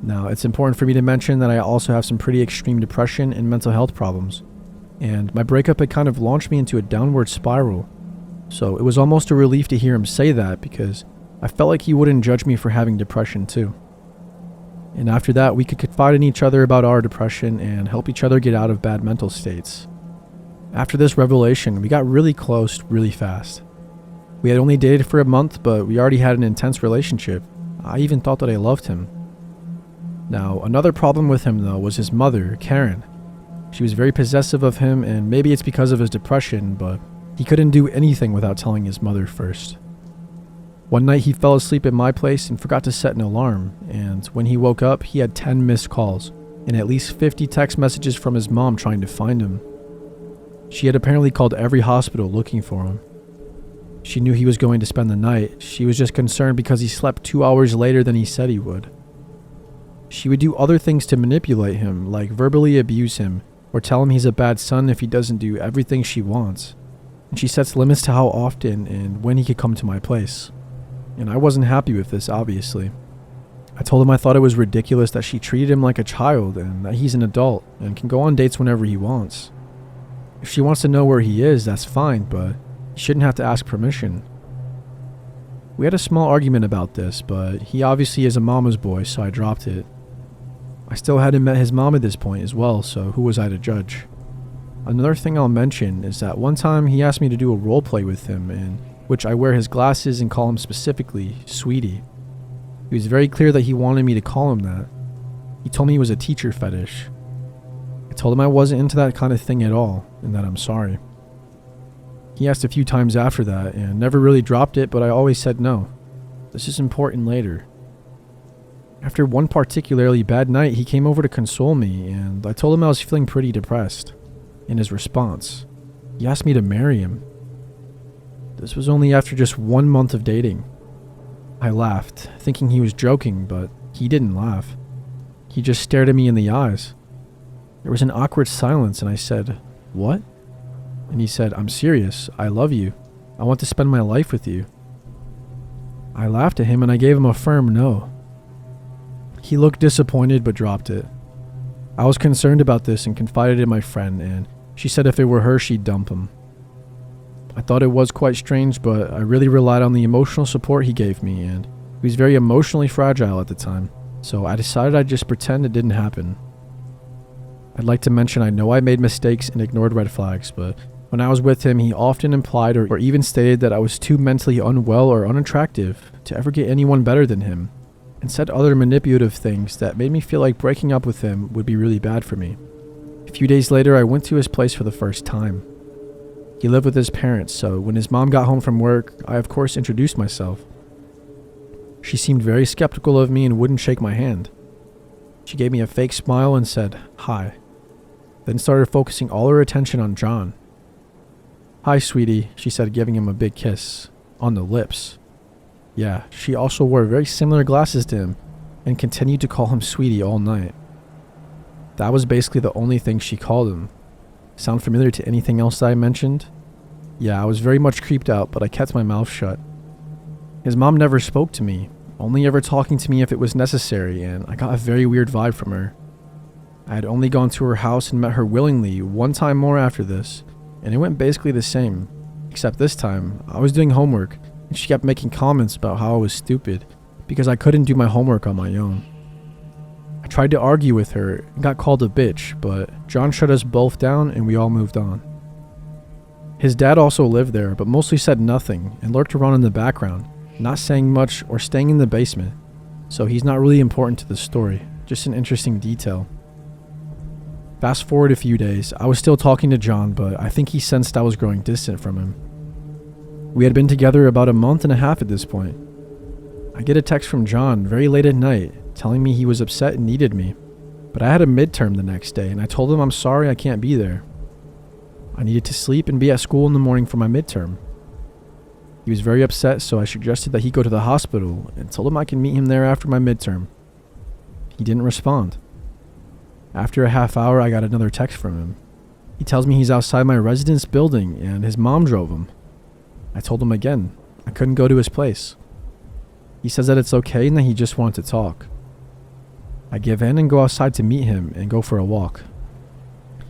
Now, it's important for me to mention that I also have some pretty extreme depression and mental health problems, and my breakup had kind of launched me into a downward spiral, so it was almost a relief to hear him say that because I felt like he wouldn't judge me for having depression too. And after that, we could confide in each other about our depression and help each other get out of bad mental states. After this revelation, we got really close really fast. We had only dated for a month, but we already had an intense relationship. I even thought that I loved him. Now, another problem with him though was his mother, Karen. She was very possessive of him, and maybe it's because of his depression, but he couldn't do anything without telling his mother first. One night he fell asleep at my place and forgot to set an alarm, and when he woke up, he had 10 missed calls and at least 50 text messages from his mom trying to find him. She had apparently called every hospital looking for him. She knew he was going to spend the night. She was just concerned because he slept 2 hours later than he said he would. She would do other things to manipulate him, like verbally abuse him or tell him he's a bad son if he doesn't do everything she wants. And she sets limits to how often and when he could come to my place. And I wasn't happy with this, obviously. I told him I thought it was ridiculous that she treated him like a child and that he's an adult and can go on dates whenever he wants. If she wants to know where he is, that's fine, but he shouldn't have to ask permission. We had a small argument about this, but he obviously is a mama's boy, so I dropped it. I still hadn't met his mom at this point as well, so who was I to judge? Another thing I'll mention is that one time he asked me to do a role play with him, in which I wear his glasses and call him specifically Sweetie. He was very clear that he wanted me to call him that. He told me he was a teacher fetish. I told him I wasn't into that kind of thing at all, and that I'm sorry. He asked a few times after that, and never really dropped it, but I always said no. This is important later. After one particularly bad night, he came over to console me, and I told him I was feeling pretty depressed. In his response, he asked me to marry him. This was only after just 1 month of dating. I laughed, thinking he was joking, but he didn't laugh. He just stared at me in the eyes. There was an awkward silence, and I said, "What?" And he said, "I'm serious. I love you. I want to spend my life with you." I laughed at him and I gave him a firm no. He looked disappointed but dropped it. I was concerned about this and confided in my friend, and she said if it were her, she'd dump him. I thought it was quite strange, but I really relied on the emotional support he gave me, and he was very emotionally fragile at the time, so I decided I'd just pretend it didn't happen. I'd like to mention I know I made mistakes and ignored red flags, but when I was with him, he often implied or even stated that I was too mentally unwell or unattractive to ever get anyone better than him, and said other manipulative things that made me feel like breaking up with him would be really bad for me. A few days later, I went to his place for the first time. He lived with his parents, so when his mom got home from work, I of course introduced myself. She seemed very skeptical of me and wouldn't shake my hand. She gave me a fake smile and said, "Hi," then started focusing all her attention on John. "Hi, sweetie," she said, giving him a big kiss. On the lips. Yeah, she also wore very similar glasses to him and continued to call him sweetie all night. That was basically the only thing she called him. Sound familiar to anything else that I mentioned? Yeah, I was very much creeped out, but I kept my mouth shut. His mom never spoke to me, only ever talking to me if it was necessary, and I got a very weird vibe from her. I had only gone to her house and met her willingly one time more after this, and it went basically the same, except this time, I was doing homework, and she kept making comments about how I was stupid, because I couldn't do my homework on my own. I tried to argue with her, and got called a bitch, but John shut us both down, and we all moved on. His dad also lived there, but mostly said nothing, and lurked around in the background, not saying much or staying in the basement, so he's not really important to the story, just an interesting detail. Fast forward a few days, I was still talking to John, but I think he sensed I was growing distant from him. We had been together about a month and a half at this point. I get a text from John very late at night, telling me he was upset and needed me, but I had a midterm the next day, and I told him I'm sorry I can't be there. I needed to sleep and be at school in the morning for my midterm. He was very upset, so I suggested that he go to the hospital and told him I can meet him there after my midterm. He didn't respond. After a half hour, I got another text from him. He tells me he's outside my residence building and his mom drove him. I told him again, I couldn't go to his place. He says that it's okay and that he just wanted to talk. I give in and go outside to meet him and go for a walk.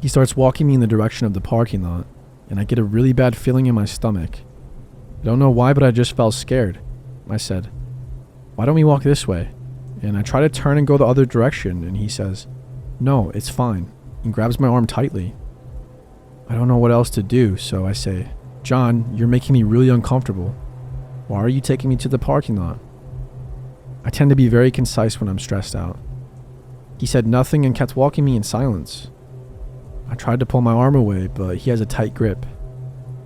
He starts walking me in the direction of the parking lot, and I get a really bad feeling in my stomach. I don't know why, but I just felt scared. I said, "Why don't we walk this way?" And I try to turn and go the other direction, and he says, "No, it's fine," and grabs my arm tightly. I don't know what else to do, so I say, "John, you're making me really uncomfortable. Why are you taking me to the parking lot?" I tend to be very concise when I'm stressed out. He said nothing and kept walking me in silence. I tried to pull my arm away, but he has a tight grip.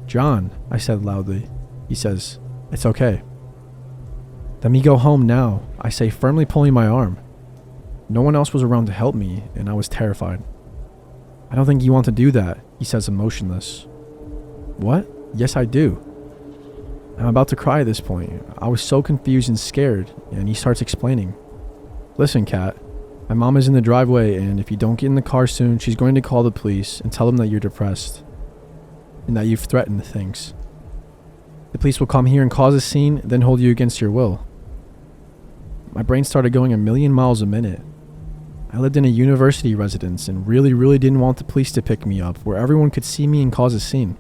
"John," I said loudly. He says, "It's okay." "Let me go home now," I say, firmly pulling my arm. No one else was around to help me, and I was terrified. "I don't think you want to do that," he says, emotionless. "What? Yes, I do." I'm about to cry at this point. I was so confused and scared, and he starts explaining. "Listen, Kat, my mom is in the driveway, and if you don't get in the car soon, she's going to call the police and tell them that you're depressed and that you've threatened things. The police will come here and cause a scene, then hold you against your will." My brain started going a million miles a minute. I lived in a university residence and really didn't want the police to pick me up where everyone could see me and cause a scene.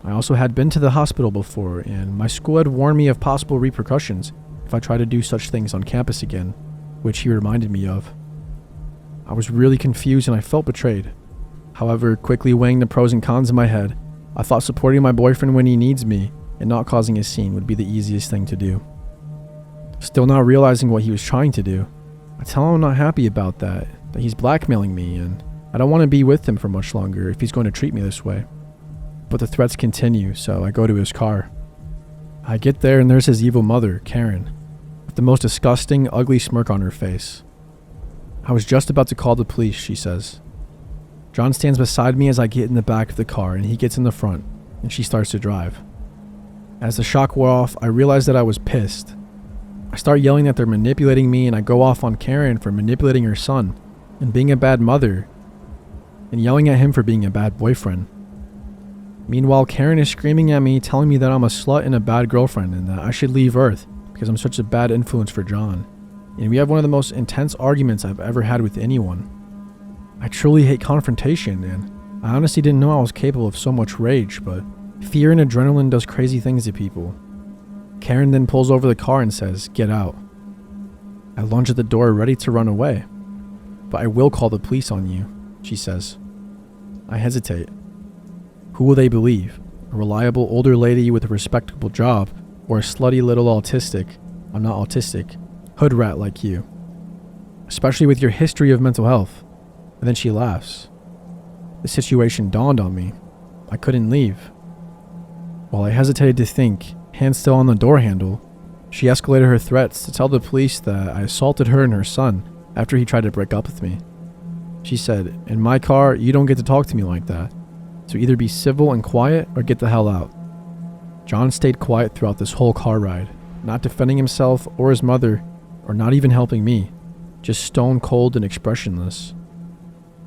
I also had been to the hospital before, and my school had warned me of possible repercussions if I tried to do such things on campus again, which he reminded me of. I was really confused and I felt betrayed. However, quickly weighing the pros and cons in my head, I thought supporting my boyfriend when he needs me and not causing a scene would be the easiest thing to do. Still not realizing what he was trying to do, I tell him I'm not happy about that he's blackmailing me, and I don't want to be with him for much longer if he's going to treat me this way. But the threats continue, so I go to his car. I get there and there's his evil mother, Karen, with the most disgusting, ugly smirk on her face. "I was just about to call the police," she says. John stands beside me as I get in the back of the car, and he gets in the front, and she starts to drive. As the shock wore off, I realized that I was pissed. I start yelling that they're manipulating me, and I go off on Karen for manipulating her son and being a bad mother, and yelling at him for being a bad boyfriend. Meanwhile, Karen is screaming at me, telling me that I'm a slut and a bad girlfriend and that I should leave Earth because I'm such a bad influence for John. And we have one of the most intense arguments I've ever had with anyone. I truly hate confrontation, and I honestly didn't know I was capable of so much rage, but fear and adrenaline does crazy things to people. Karen then pulls over the car and says, "Get out." I lunge at the door ready to run away. "But I will call the police on you," she says. I hesitate. Who will they believe? A reliable older lady with a respectable job, or a slutty little autistic, I'm not autistic, Hood rat like you. Especially with your history of mental health. And then she laughs. The situation dawned on me. I couldn't leave. While I hesitated to think, hand still on the door handle, she escalated her threats to tell the police that I assaulted her and her son after he tried to break up with me. She said, "In my car, you don't get to talk to me like that. So either be civil and quiet or get the hell out." John stayed quiet throughout this whole car ride, not defending himself or his mother, or not even helping me, just stone cold and expressionless.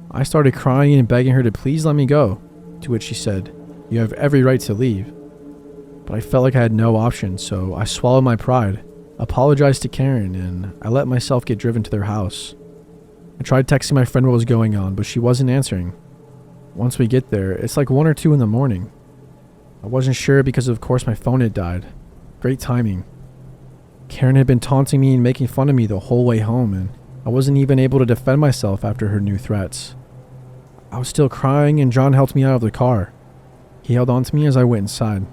I started crying and begging her to please let me go, to which she said, "You have every right to leave." But I felt like I had no option, so I swallowed my pride, apologized to Karen, and I let myself get driven to their house. I tried texting my friend what was going on, but she wasn't answering. Once we get there, it's like 1 or 2 in the morning. I wasn't sure because of course my phone had died. Great timing. Karen had been taunting me and making fun of me the whole way home, and I wasn't even able to defend myself after her new threats. I was still crying and John helped me out of the car. He held on to me as I went inside.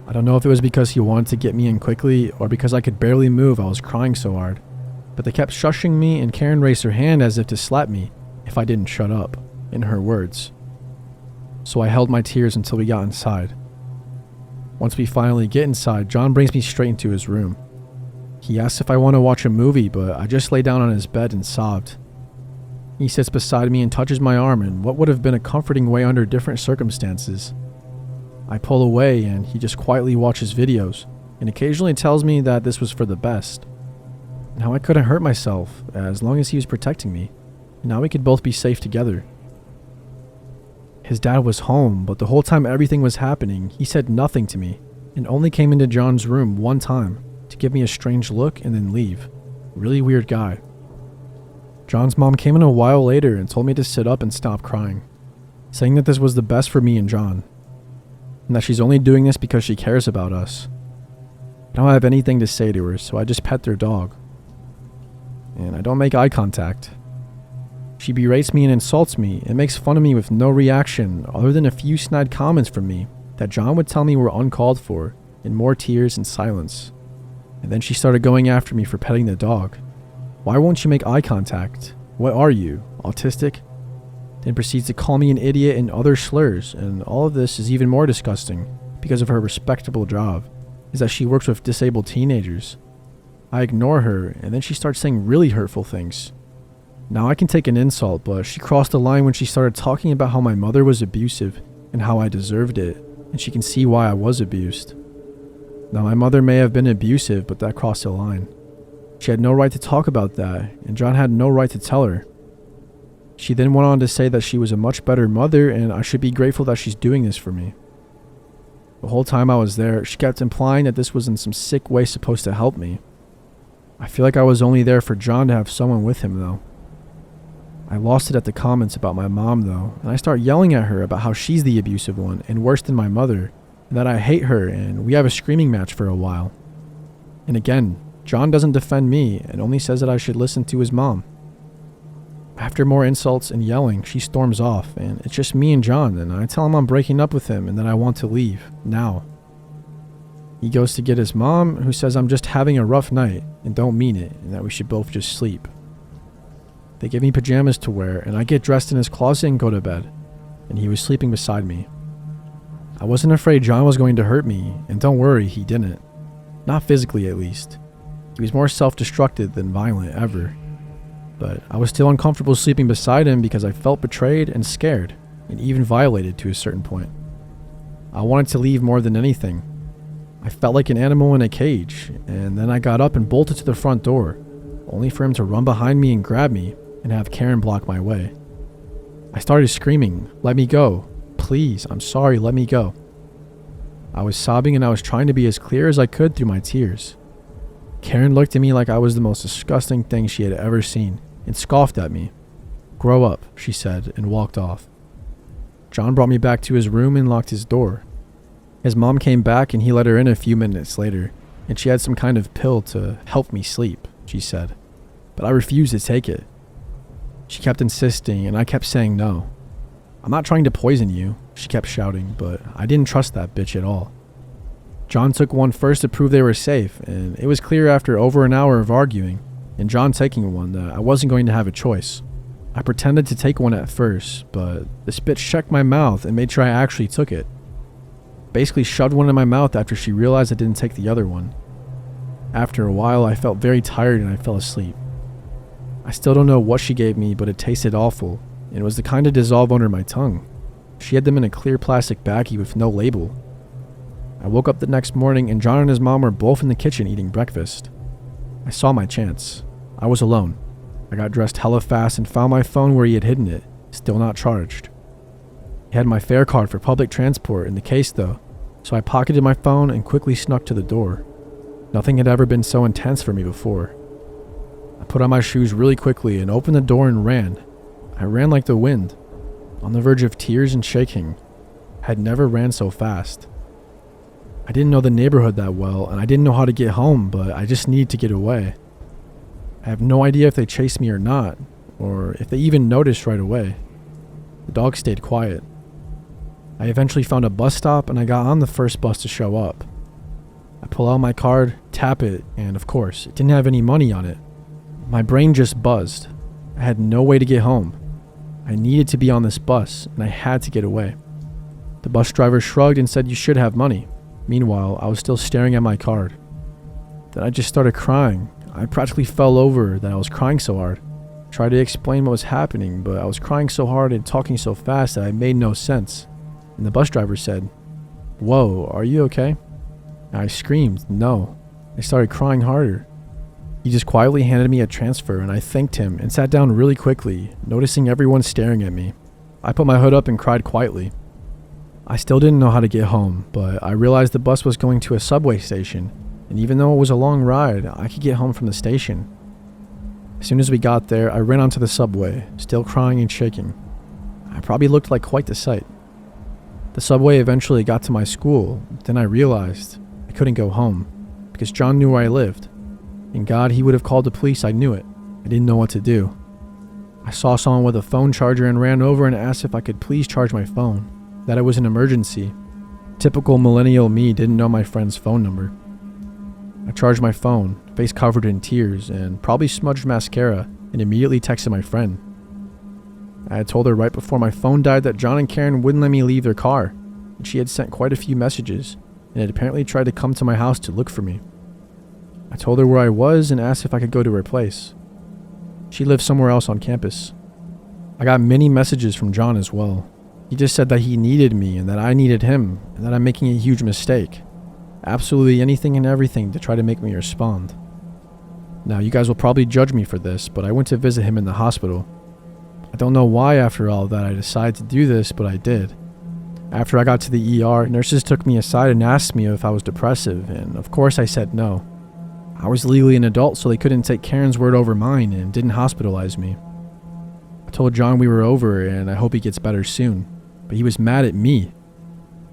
I don't know if it was because he wanted to get me in quickly or because I could barely move, I was crying so hard. But they kept shushing me and Karen raised her hand as if to slap me if I didn't shut up, in her words. So I held my tears until we got inside. Once we finally get inside, John brings me straight into his room. He asks if I want to watch a movie, but I just lay down on his bed and sobbed. He sits beside me and touches my arm in what would have been a comforting way under different circumstances. I pull away and he just quietly watches videos and occasionally tells me that this was for the best. And how I couldn't hurt myself as long as he was protecting me. And now we could both be safe together. His dad was home, but the whole time everything was happening, he said nothing to me and only came into John's room one time to give me a strange look and then leave. Really weird guy. John's mom came in a while later and told me to sit up and stop crying, saying that this was the best for me and John, and that she's only doing this because she cares about us. I don't have anything to say to her, so I just pet their dog. And I don't make eye contact. She berates me and insults me and makes fun of me with no reaction other than a few snide comments from me that John would tell me were uncalled for, and more tears and silence. And then she started going after me for petting the dog. "Why won't you make eye contact? What are you, autistic?" Then proceeds to call me an idiot and other slurs, and all of this is even more disgusting because of her respectable job, is that she works with disabled teenagers. I ignore her, and then she starts saying really hurtful things. Now I can take an insult, but she crossed the line when she started talking about how my mother was abusive and how I deserved it, and she can see why I was abused. Now my mother may have been abusive, but that crossed the line. She had no right to talk about that, and John had no right to tell her. She then went on to say that she was a much better mother and I should be grateful that she's doing this for me. The whole time I was there, she kept implying that this was in some sick way supposed to help me. I feel like I was only there for John to have someone with him though. I lost it at the comments about my mom though, and I start yelling at her about how she's the abusive one and worse than my mother, and that I hate her, and we have a screaming match for a while. And again, John doesn't defend me and only says that I should listen to his mom. After more insults and yelling, she storms off, and it's just me and John, and I tell him I'm breaking up with him and that I want to leave, now. He goes to get his mom, who says I'm just having a rough night and don't mean it, and that we should both just sleep. They give me pajamas to wear, and I get dressed in his closet and go to bed, and he was sleeping beside me. I wasn't afraid John was going to hurt me, and don't worry, he didn't. Not physically, at least. He was more self-destructive than violent ever. But I was still uncomfortable sleeping beside him because I felt betrayed and scared, and even violated to a certain point. I wanted to leave more than anything. I felt like an animal in a cage, and then I got up and bolted to the front door, only for him to run behind me and grab me and have Karen block my way. I started screaming, "Let me go. Please, I'm sorry, let me go." I was sobbing and I was trying to be as clear as I could through my tears. Karen looked at me like I was the most disgusting thing she had ever seen and scoffed at me. "Grow up," she said, and walked off. John brought me back to his room and locked his door. His mom came back and he let her in a few minutes later, and she had some kind of pill to help me sleep, she said, but I refused to take it. She kept insisting and I kept saying no. "I'm not trying to poison you," she kept shouting, but I didn't trust that bitch at all. John took one first to prove they were safe, and it was clear after over an hour of arguing, and John taking one, that I wasn't going to have a choice. I pretended to take one at first, but this bitch checked my mouth and made sure I actually took it. Basically shoved one in my mouth after she realized I didn't take the other one. After a while, I felt very tired and I fell asleep. I still don't know what she gave me, but it tasted awful, and it was the kind to dissolve under my tongue. She had them in a clear plastic baggie with no label. I woke up the next morning and John and his mom were both in the kitchen eating breakfast. I saw my chance. I was alone. I got dressed hella fast and found my phone where he had hidden it, still not charged. He had my fare card for public transport in the case though, so I pocketed my phone and quickly snuck to the door. Nothing had ever been so intense for me before. I put on my shoes really quickly and opened the door and ran. I ran like the wind, on the verge of tears and shaking. I had never ran so fast. I didn't know the neighborhood that well, and I didn't know how to get home, but I just needed to get away. I have no idea if they chased me or not, or if they even noticed right away. The dog stayed quiet. I eventually found a bus stop, and I got on the first bus to show up. I pull out my card, tap it, and of course, it didn't have any money on it. My brain just buzzed. I had no way to get home. I needed to be on this bus, and I had to get away. The bus driver shrugged and said you should have money. Meanwhile, I was still staring at my card. Then I just started crying. I practically fell over that I was crying so hard. Tried to explain what was happening, but I was crying so hard and talking so fast that it made no sense. And the bus driver said, "Whoa, are you okay?" And I screamed, "No." I started crying harder. He just quietly handed me a transfer and I thanked him and sat down really quickly, noticing everyone staring at me. I put my hood up and cried quietly. I still didn't know how to get home, but I realized the bus was going to a subway station, and even though it was a long ride, I could get home from the station. As soon as we got there, I ran onto the subway, still crying and shaking. I probably looked like quite the sight. The subway eventually got to my school, then I realized I couldn't go home, because John knew where I lived. And God, he would have called the police, I knew it. I didn't know what to do. I saw someone with a phone charger and ran over and asked if I could please charge my phone, that it was an emergency. Typical millennial me didn't know my friend's phone number. I charged my phone, face covered in tears, and probably smudged mascara, and immediately texted my friend. I had told her right before my phone died that John and Karen wouldn't let me leave their car, and she had sent quite a few messages, and had apparently tried to come to my house to look for me. I told her where I was and asked if I could go to her place. She lived somewhere else on campus. I got many messages from John as well. He just said that he needed me and that I needed him, and that I'm making a huge mistake. Absolutely anything and everything to try to make me respond. Now, you guys will probably judge me for this, but I went to visit him in the hospital. I don't know why after all that I decided to do this, but I did. After I got to the ER, nurses took me aside and asked me if I was depressive, and of course I said no. I was legally an adult, so they couldn't take Karen's word over mine and didn't hospitalize me. I told John we were over and I hope he gets better soon, but he was mad at me.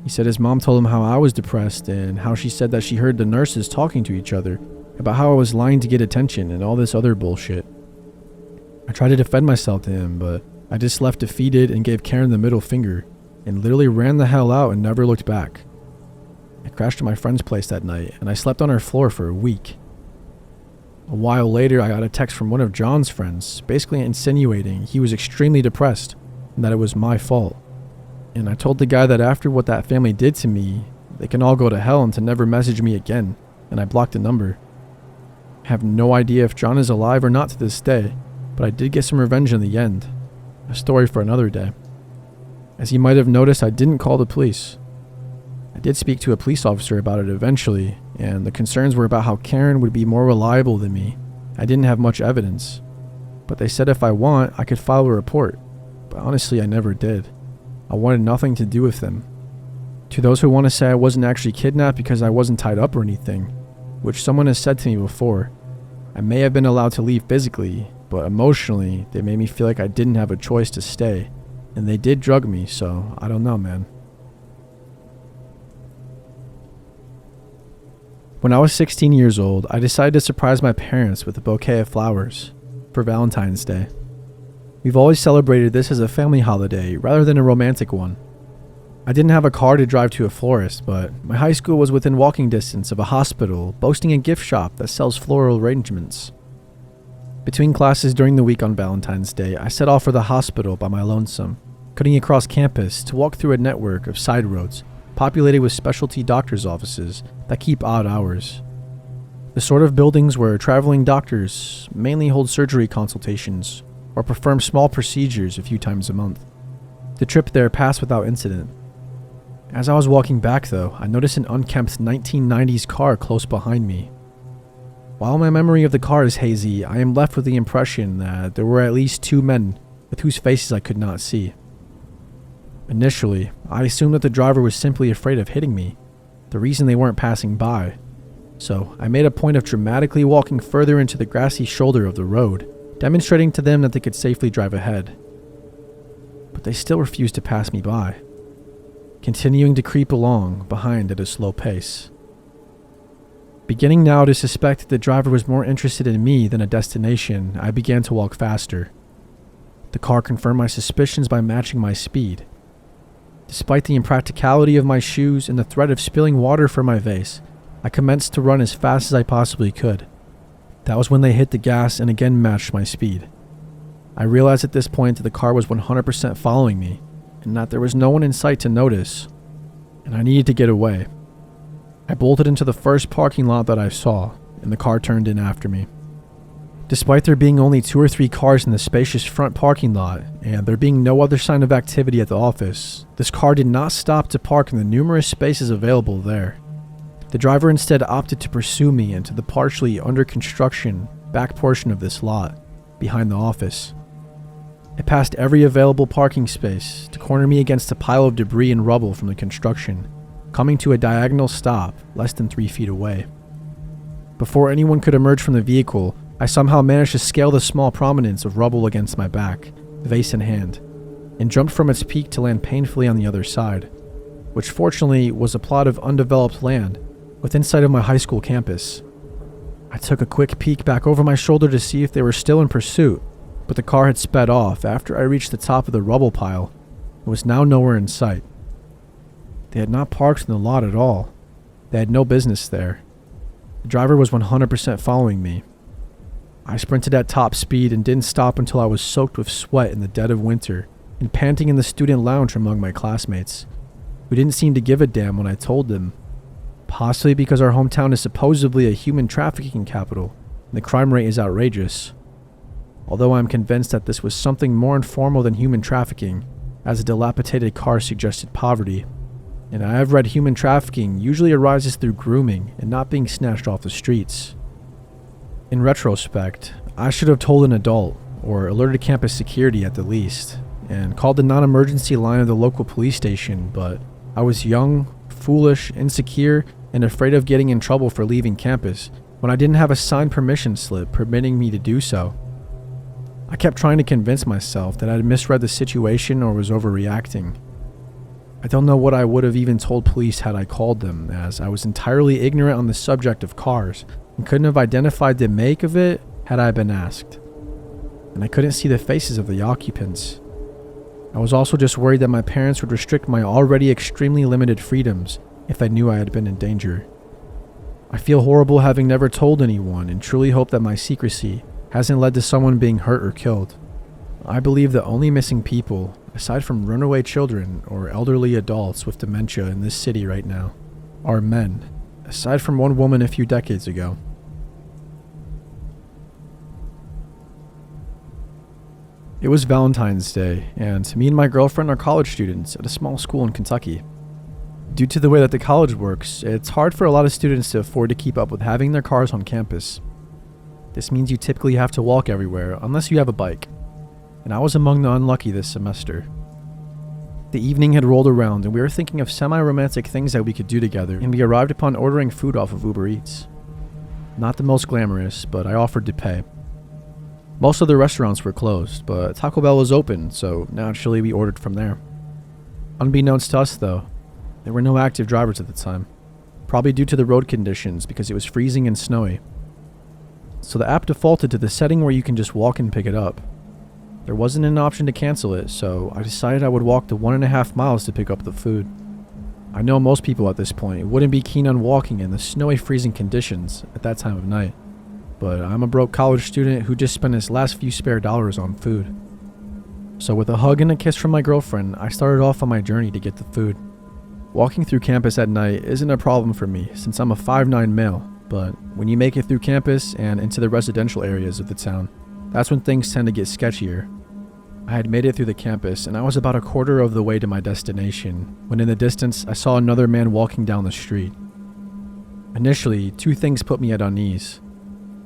He said his mom told him how I was depressed and how she said that she heard the nurses talking to each other about how I was lying to get attention and all this other bullshit. I tried to defend myself to him, but I just left defeated and gave Karen the middle finger and literally ran the hell out and never looked back. I crashed at my friend's place that night and I slept on her floor for a week. A while later, I got a text from one of John's friends, basically insinuating he was extremely depressed and that it was my fault. And I told the guy that after what that family did to me, they can all go to hell and to never message me again, and I blocked the number. I have no idea if John is alive or not to this day, but I did get some revenge in the end. A story for another day. As you might have noticed, I didn't call the police. I did speak to a police officer about it eventually, and the concerns were about how Karen would be more reliable than me. I didn't have much evidence, but they said if I want, I could file a report, but honestly I never did. I wanted nothing to do with them. To those who want to say I wasn't actually kidnapped because I wasn't tied up or anything, which someone has said to me before, I may have been allowed to leave physically, but emotionally they made me feel like I didn't have a choice to stay, and they did drug me, so I don't know, man. When I was 16 years old, I decided to surprise my parents with a bouquet of flowers for Valentine's Day. We've always celebrated this as a family holiday rather than a romantic one. I didn't have a car to drive to a florist, but my high school was within walking distance of a hospital boasting a gift shop that sells floral arrangements. Between classes during the week on Valentine's Day, I set off for the hospital by my lonesome, cutting across campus to walk through a network of side roads populated with specialty doctors' offices that keep odd hours. The sort of buildings where traveling doctors mainly hold surgery consultations or perform small procedures a few times a month. The trip there passed without incident. As I was walking back, though, I noticed an unkempt 1990s car close behind me. While my memory of the car is hazy, I am left with the impression that there were at least two men with whose faces I could not see. Initially, I assumed that the driver was simply afraid of hitting me, the reason they weren't passing by. So I made a point of dramatically walking further into the grassy shoulder of the road, demonstrating to them that they could safely drive ahead. But they still refused to pass me by, continuing to creep along behind at a slow pace. Beginning now to suspect that the driver was more interested in me than a destination, I began to walk faster. The car confirmed my suspicions by matching my speed. Despite the impracticality of my shoes and the threat of spilling water from my vase, I commenced to run as fast as I possibly could. That was when they hit the gas and again matched my speed. I realized at this point that the car was 100% following me, and that there was no one in sight to notice, and I needed to get away. I bolted into the first parking lot that I saw, and the car turned in after me. Despite there being only 2 or 3 cars in the spacious front parking lot, and there being no other sign of activity at the office, this car did not stop to park in the numerous spaces available there. The driver instead opted to pursue me into the partially under construction back portion of this lot, behind the office. It passed every available parking space to corner me against a pile of debris and rubble from the construction, coming to a diagonal stop less than 3 feet away. Before anyone could emerge from the vehicle, I somehow managed to scale the small prominence of rubble against my back, vase in hand, and jumped from its peak to land painfully on the other side, which fortunately was a plot of undeveloped land within sight of my high school campus. I took a quick peek back over my shoulder to see if they were still in pursuit, but the car had sped off after I reached the top of the rubble pile and was now nowhere in sight. They had not parked in the lot at all. They had no business there. The driver was 100% following me. I sprinted at top speed and didn't stop until I was soaked with sweat in the dead of winter and panting in the student lounge among my classmates, who didn't seem to give a damn when I told them. Possibly because our hometown is supposedly a human trafficking capital and the crime rate is outrageous. Although I'm convinced that this was something more informal than human trafficking, as a dilapidated car suggested poverty. And I have read human trafficking usually arises through grooming and not being snatched off the streets. In retrospect, I should have told an adult, or alerted campus security at the least, and called the non-emergency line of the local police station, but I was young, foolish, insecure, and afraid of getting in trouble for leaving campus when I didn't have a signed permission slip permitting me to do so. I kept trying to convince myself that I had misread the situation or was overreacting. I don't know what I would have even told police had I called them, as I was entirely ignorant on the subject of cars and couldn't have identified the make of it had I been asked. And I couldn't see the faces of the occupants. I was also just worried that my parents would restrict my already extremely limited freedoms if they knew I had been in danger. I feel horrible having never told anyone and truly hope that my secrecy hasn't led to someone being hurt or killed. I believe the only missing people, aside from runaway children or elderly adults with dementia in this city right now, are men, aside from one woman a few decades ago. It was Valentine's Day, and me and my girlfriend are college students at a small school in Kentucky. Due to the way that the college works, it's hard for a lot of students to afford to keep up with having their cars on campus. This means you typically have to walk everywhere unless you have a bike, and I was among the unlucky this semester. The evening had rolled around and we were thinking of semi-romantic things that we could do together, and we arrived upon ordering food off of Uber Eats. Not the most glamorous, but I offered to pay. Most of the restaurants were closed, but Taco Bell was open, so naturally we ordered from there. Unbeknownst to us though, there were no active drivers at the time, probably due to the road conditions because it was freezing and snowy. So the app defaulted to the setting where you can just walk and pick it up. There wasn't an option to cancel it, so I decided I would walk the 1.5 miles to pick up the food. I know most people at this point wouldn't be keen on walking in the snowy, freezing conditions at that time of night, but I'm a broke college student who just spent his last few spare dollars on food. So with a hug and a kiss from my girlfriend, I started off on my journey to get the food. Walking through campus at night isn't a problem for me since I'm a 5'9" male, but when you make it through campus and into the residential areas of the town, that's when things tend to get sketchier. I had made it through the campus and I was about a quarter of the way to my destination when in the distance I saw another man walking down the street. Initially, two things put me at unease.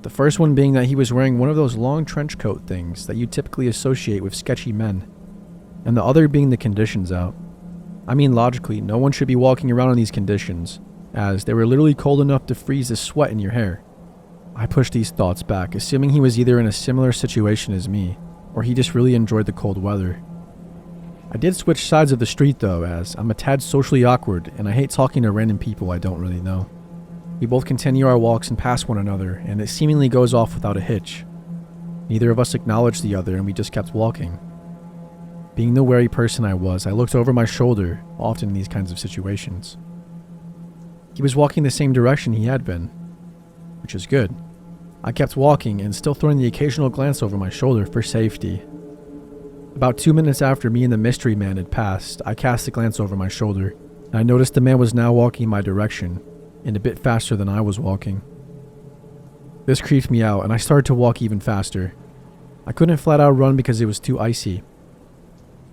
The first one being that he was wearing one of those long trench coat things that you typically associate with sketchy men, and the other being the conditions out. I mean, logically, no one should be walking around in these conditions, as they were literally cold enough to freeze the sweat in your hair. I pushed these thoughts back, assuming he was either in a similar situation as me, or he just really enjoyed the cold weather. I did switch sides of the street though, as I'm a tad socially awkward and I hate talking to random people I don't really know. We both continue our walks and pass one another, and it seemingly goes off without a hitch. Neither of us acknowledged the other and we just kept walking. Being the wary person I was, I looked over my shoulder, often in these kinds of situations. He was walking the same direction he had been, which is good. I kept walking and still throwing the occasional glance over my shoulder for safety. About 2 minutes after me and the mystery man had passed, I cast a glance over my shoulder, and I noticed the man was now walking my direction, and a bit faster than I was walking. This creeped me out, and I started to walk even faster. I couldn't flat out run because it was too icy.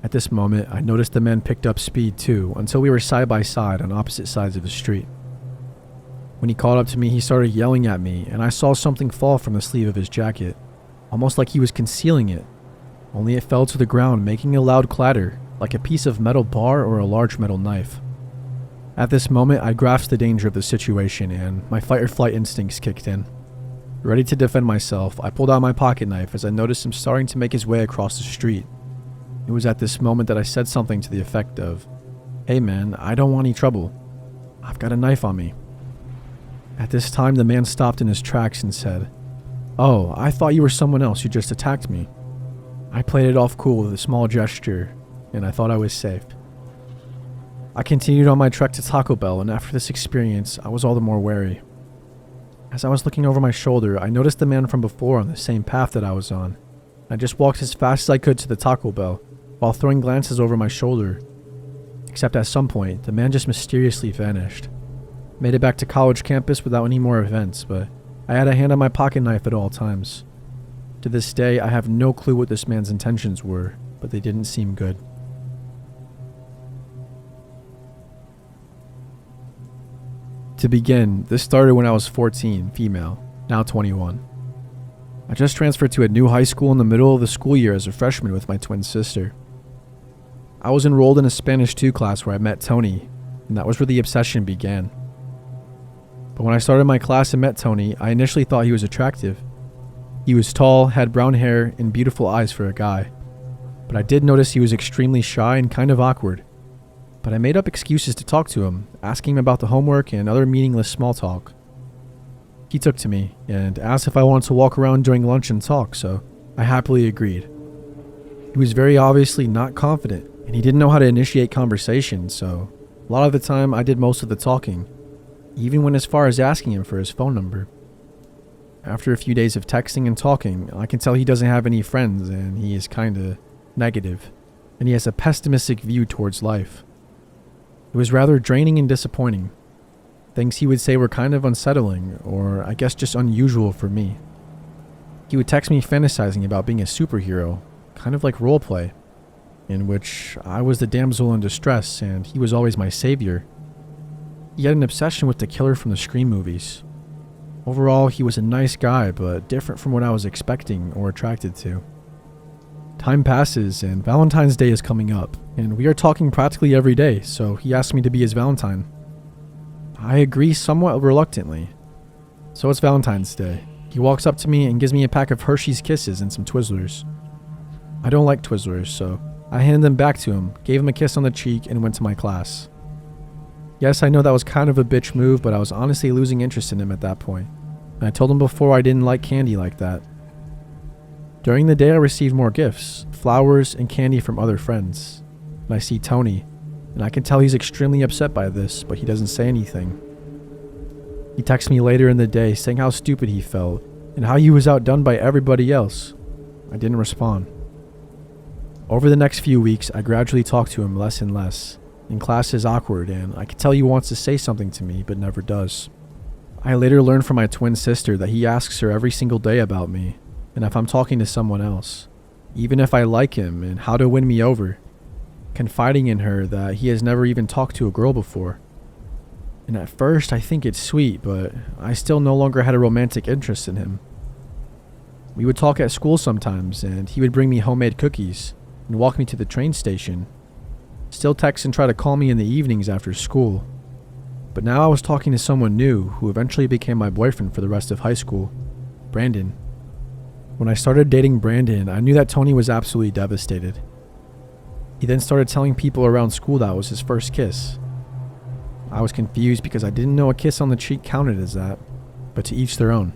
At this moment, I noticed the man picked up speed too, until we were side by side on opposite sides of the street. When he caught up to me, he started yelling at me, and I saw something fall from the sleeve of his jacket, almost like he was concealing it, only it fell to the ground, making a loud clatter, like a piece of metal bar or a large metal knife. At this moment, I grasped the danger of the situation, and my fight or flight instincts kicked in. Ready to defend myself, I pulled out my pocket knife as I noticed him starting to make his way across the street. It was at this moment that I said something to the effect of, "Hey man, I don't want any trouble. I've got a knife on me." At this time, the man stopped in his tracks and said, "Oh, I thought you were someone else who just attacked me." I played it off cool with a small gesture, and I thought I was safe. I continued on my trek to Taco Bell, and after this experience, I was all the more wary. As I was looking over my shoulder, I noticed the man from before on the same path that I was on. I just walked as fast as I could to the Taco Bell, while throwing glances over my shoulder. Except at some point, the man just mysteriously vanished. Made it back to college campus without any more events, but I had a hand on my pocket knife at all times. To this day, I have no clue what this man's intentions were, but they didn't seem good. To begin, this started when I was 14, female, now 21. I just transferred to a new high school in the middle of the school year as a freshman with my twin sister. I was enrolled in a Spanish 2 class where I met Tony, and that was where the obsession began. But when I started my class and met Tony, I initially thought he was attractive. He was tall, had brown hair, and beautiful eyes for a guy. But I did notice he was extremely shy and kind of awkward. But I made up excuses to talk to him, asking him about the homework and other meaningless small talk. He took to me and asked if I wanted to walk around during lunch and talk, so I happily agreed. He was very obviously not confident, and he didn't know how to initiate conversation, so a lot of the time I did most of the talking, even went as far as asking him for his phone number. After a few days of texting and talking, I can tell he doesn't have any friends and he is kinda negative, and he has a pessimistic view towards life. It was rather draining and disappointing. Things he would say were kind of unsettling, or I guess just unusual for me. He would text me fantasizing about being a superhero, kind of like roleplay, in which I was the damsel in distress and he was always my savior. He had an obsession with the killer from the Scream movies. Overall, he was a nice guy, but different from what I was expecting or attracted to. Time passes and Valentine's Day is coming up, and we are talking practically every day, so he asked me to be his Valentine. I agree somewhat reluctantly. So it's Valentine's Day. He walks up to me and gives me a pack of Hershey's Kisses and some Twizzlers. I don't like Twizzlers, so I handed them back to him, gave him a kiss on the cheek, and went to my class. Yes, I know that was kind of a bitch move, but I was honestly losing interest in him at that point. And I told him before I didn't like candy like that. During the day, I received more gifts. flowers and candy from other friends. And I see Tony, and I can tell he's extremely upset by this, but he doesn't say anything. He texts me later in the day saying how stupid he felt and how he was outdone by everybody else. I didn't respond. Over the next few weeks, I gradually talk to him less and less. In class is awkward, and I can tell he wants to say something to me, but never does. I later learned from my twin sister that he asks her every single day about me, and if I'm talking to someone else, even if I like him, and how to win me over, confiding in her that he has never even talked to a girl before. And at first, I think it's sweet, but I still no longer had a romantic interest in him. We would talk at school sometimes, and he would bring me homemade cookies and walk me to the train station. Still text and try to call me in the evenings after school. But now I was talking to someone new who eventually became my boyfriend for the rest of high school, Brandon. When I started dating Brandon, I knew that Tony was absolutely devastated. He then started telling people around school that was his first kiss. I was confused because I didn't know a kiss on the cheek counted as that, but to each their own.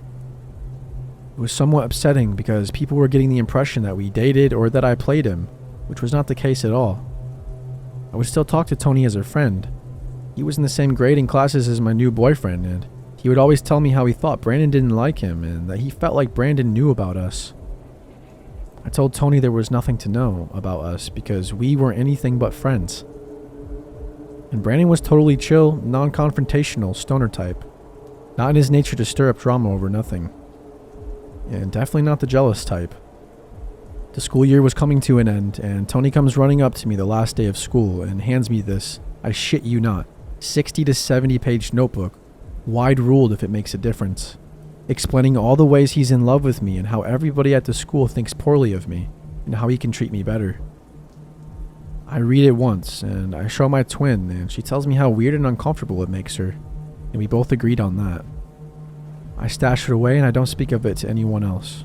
It was somewhat upsetting because people were getting the impression that we dated or that I played him, which was not the case at all. I would still talk to Tony as a friend. He was in the same grade and classes as my new boyfriend, and he would always tell me how he thought Brandon didn't like him and that he felt like Brandon knew about us. I told Tony there was nothing to know about us because we weren't anything but friends. And Brandon was totally chill, non-confrontational, stoner type. Not in his nature to stir up drama over nothing. And definitely not the jealous type. The school year was coming to an end, and Tony comes running up to me the last day of school and hands me this, I shit you not, 60 to 70 page notebook, wide ruled if it makes a difference, explaining all the ways he's in love with me and how everybody at the school thinks poorly of me and how he can treat me better. I read it once, and I show my twin, and she tells me how weird and uncomfortable it makes her, and we both agreed on that. I stash it away and I don't speak of it to anyone else.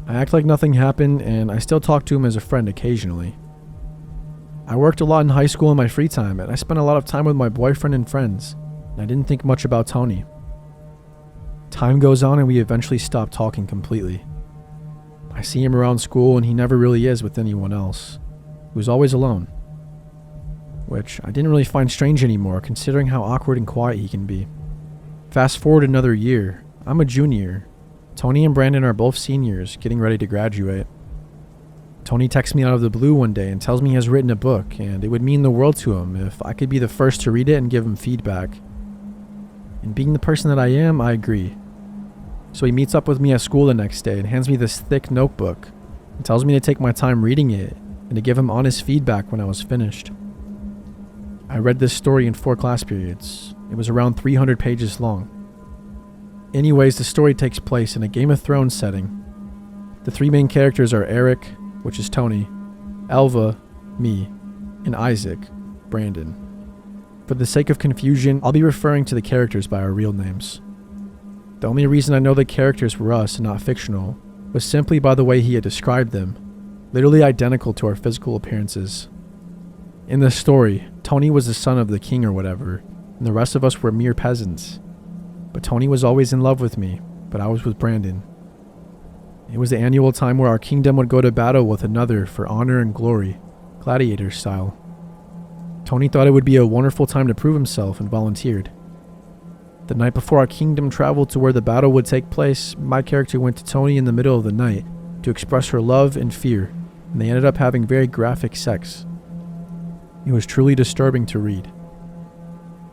I act like nothing happened, and I still talk to him as a friend occasionally. I worked a lot in high school in my free time, and I spent a lot of time with my boyfriend and friends, and I didn't think much about Tony. Time goes on and we eventually stop talking completely. I see him around school and he never really is with anyone else. He was always alone. Which I didn't really find strange anymore, considering how awkward and quiet he can be. Fast forward another year, I'm a junior. Tony and Brandon are both seniors, getting ready to graduate. Tony texts me out of the blue one day and tells me he has written a book, and it would mean the world to him if I could be the first to read it and give him feedback. And being the person that I am, I agree. So he meets up with me at school the next day and hands me this thick notebook and tells me to take my time reading it and to give him honest feedback when I was finished. I read this story in 4 class periods. It was around 300 pages long. Anyways, the story takes place in a Game of Thrones setting. The 3 main characters are Eric, which is Tony, Elva, me, and Isaac, Brandon. For the sake of confusion, I'll be referring to the characters by our real names. The only reason I know the characters were us and not fictional was simply by the way he had described them, literally identical to our physical appearances. In the story, Tony was the son of the king or whatever, and the rest of us were mere peasants. But Tony was always in love with me, but I was with Brandon. It was the annual time where our kingdom would go to battle with another for honor and glory, gladiator style. Tony thought it would be a wonderful time to prove himself and volunteered. The night before our kingdom traveled to where the battle would take place, my character went to Tony in the middle of the night to express her love and fear, and they ended up having very graphic sex. It was truly disturbing to read.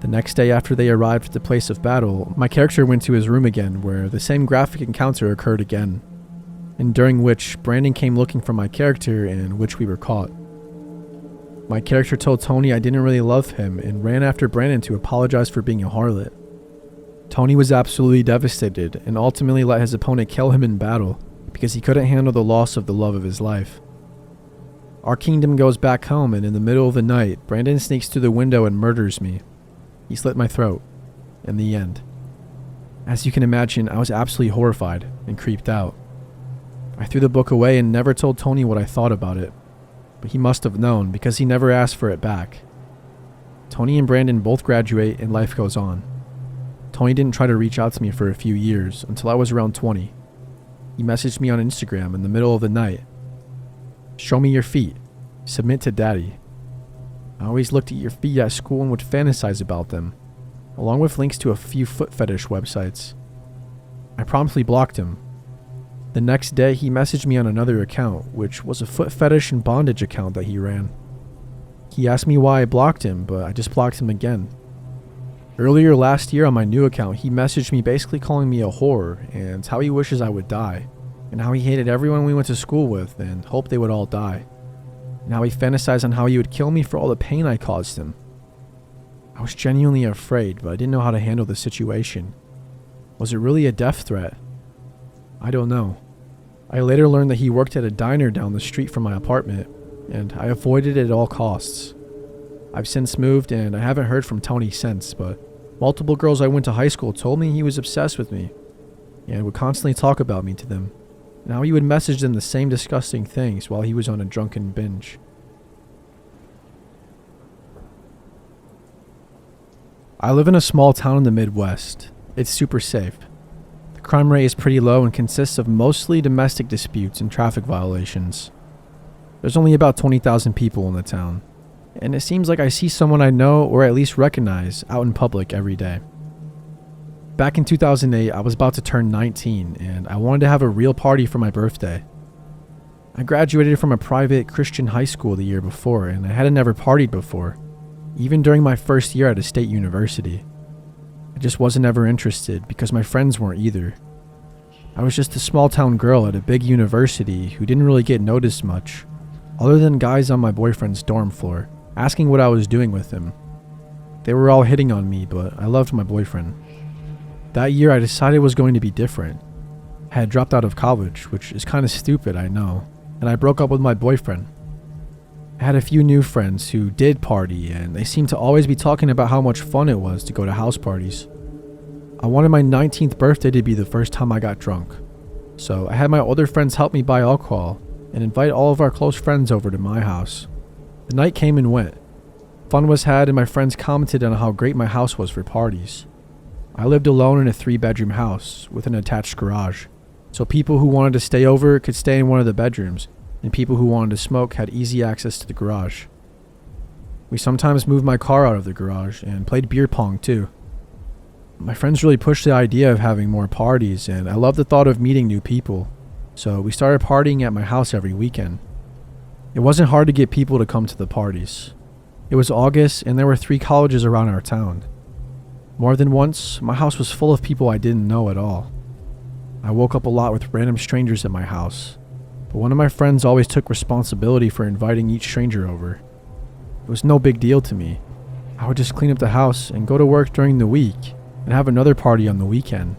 The next day after they arrived at the place of battle, my character went to his room again where the same graphic encounter occurred again, and during which Brandon came looking for my character and which we were caught. My character told Tony I didn't really love him and ran after Brandon to apologize for being a harlot. Tony was absolutely devastated and ultimately let his opponent kill him in battle because he couldn't handle the loss of the love of his life. Our kingdom goes back home, and in the middle of the night, Brandon sneaks through the window and murders me. He slit my throat. In the end. As you can imagine, I was absolutely horrified and creeped out. I threw the book away and never told Tony what I thought about it, but he must have known because he never asked for it back. Tony and Brandon both graduate and life goes on. Tony didn't try to reach out to me for a few years until I was around 20. He messaged me on Instagram in the middle of the night. Show me your feet. Submit to daddy. I always looked at your feet at school and would fantasize about them, along with links to a few foot fetish websites. I promptly blocked him. The next day, he messaged me on another account, which was a foot fetish and bondage account that he ran. He asked me why I blocked him, but I just blocked him again. Earlier last year on my new account, he messaged me basically calling me a whore and how he wishes I would die, and how he hated everyone we went to school with and hoped they would all die, and how he fantasized on how he would kill me for all the pain I caused him. I was genuinely afraid, but I didn't know how to handle the situation. Was it really a death threat? I don't know. I later learned that he worked at a diner down the street from my apartment, and I avoided it at all costs. I've since moved, and I haven't heard from Tony since, but multiple girls I went to high school told me he was obsessed with me, and would constantly talk about me to them, and how he would message them the same disgusting things while he was on a drunken binge. I live in a small town in the Midwest. It's super safe. The crime rate is pretty low and consists of mostly domestic disputes and traffic violations. There's only about 20,000 people in the town, and it seems like I see someone I know or at least recognize out in public every day. Back in 2008, I was about to turn 19, and I wanted to have a real party for my birthday. I graduated from a private Christian high school the year before, and I hadn't ever partied before, even during my first year at a state university. I just wasn't ever interested because my friends weren't either. I was just a small town girl at a big university who didn't really get noticed much, other than guys on my boyfriend's dorm floor, asking what I was doing with him. They were all hitting on me, but I loved my boyfriend. That year I decided it was going to be different. I had dropped out of college, which is kind of stupid, I know, and I broke up with my boyfriend. I had a few new friends who did party, and they seemed to always be talking about how much fun it was to go to house parties. I wanted my 19th birthday to be the first time I got drunk, so I had my older friends help me buy alcohol and invite all of our close friends over to my house. The night came and went. Fun was had, and my friends commented on how great my house was for parties. I lived alone in a 3-bedroom house with an attached garage, so people who wanted to stay over could stay in one of the bedrooms, and people who wanted to smoke had easy access to the garage. We sometimes moved my car out of the garage and played beer pong too. My friends really pushed the idea of having more parties, and I loved the thought of meeting new people, so we started partying at my house every weekend. It wasn't hard to get people to come to the parties. It was August, and there were 3 colleges around our town. More than once, my house was full of people I didn't know at all. I woke up a lot with random strangers at my house, but one of my friends always took responsibility for inviting each stranger over. It was no big deal to me. I would just clean up the house and go to work during the week and have another party on the weekend.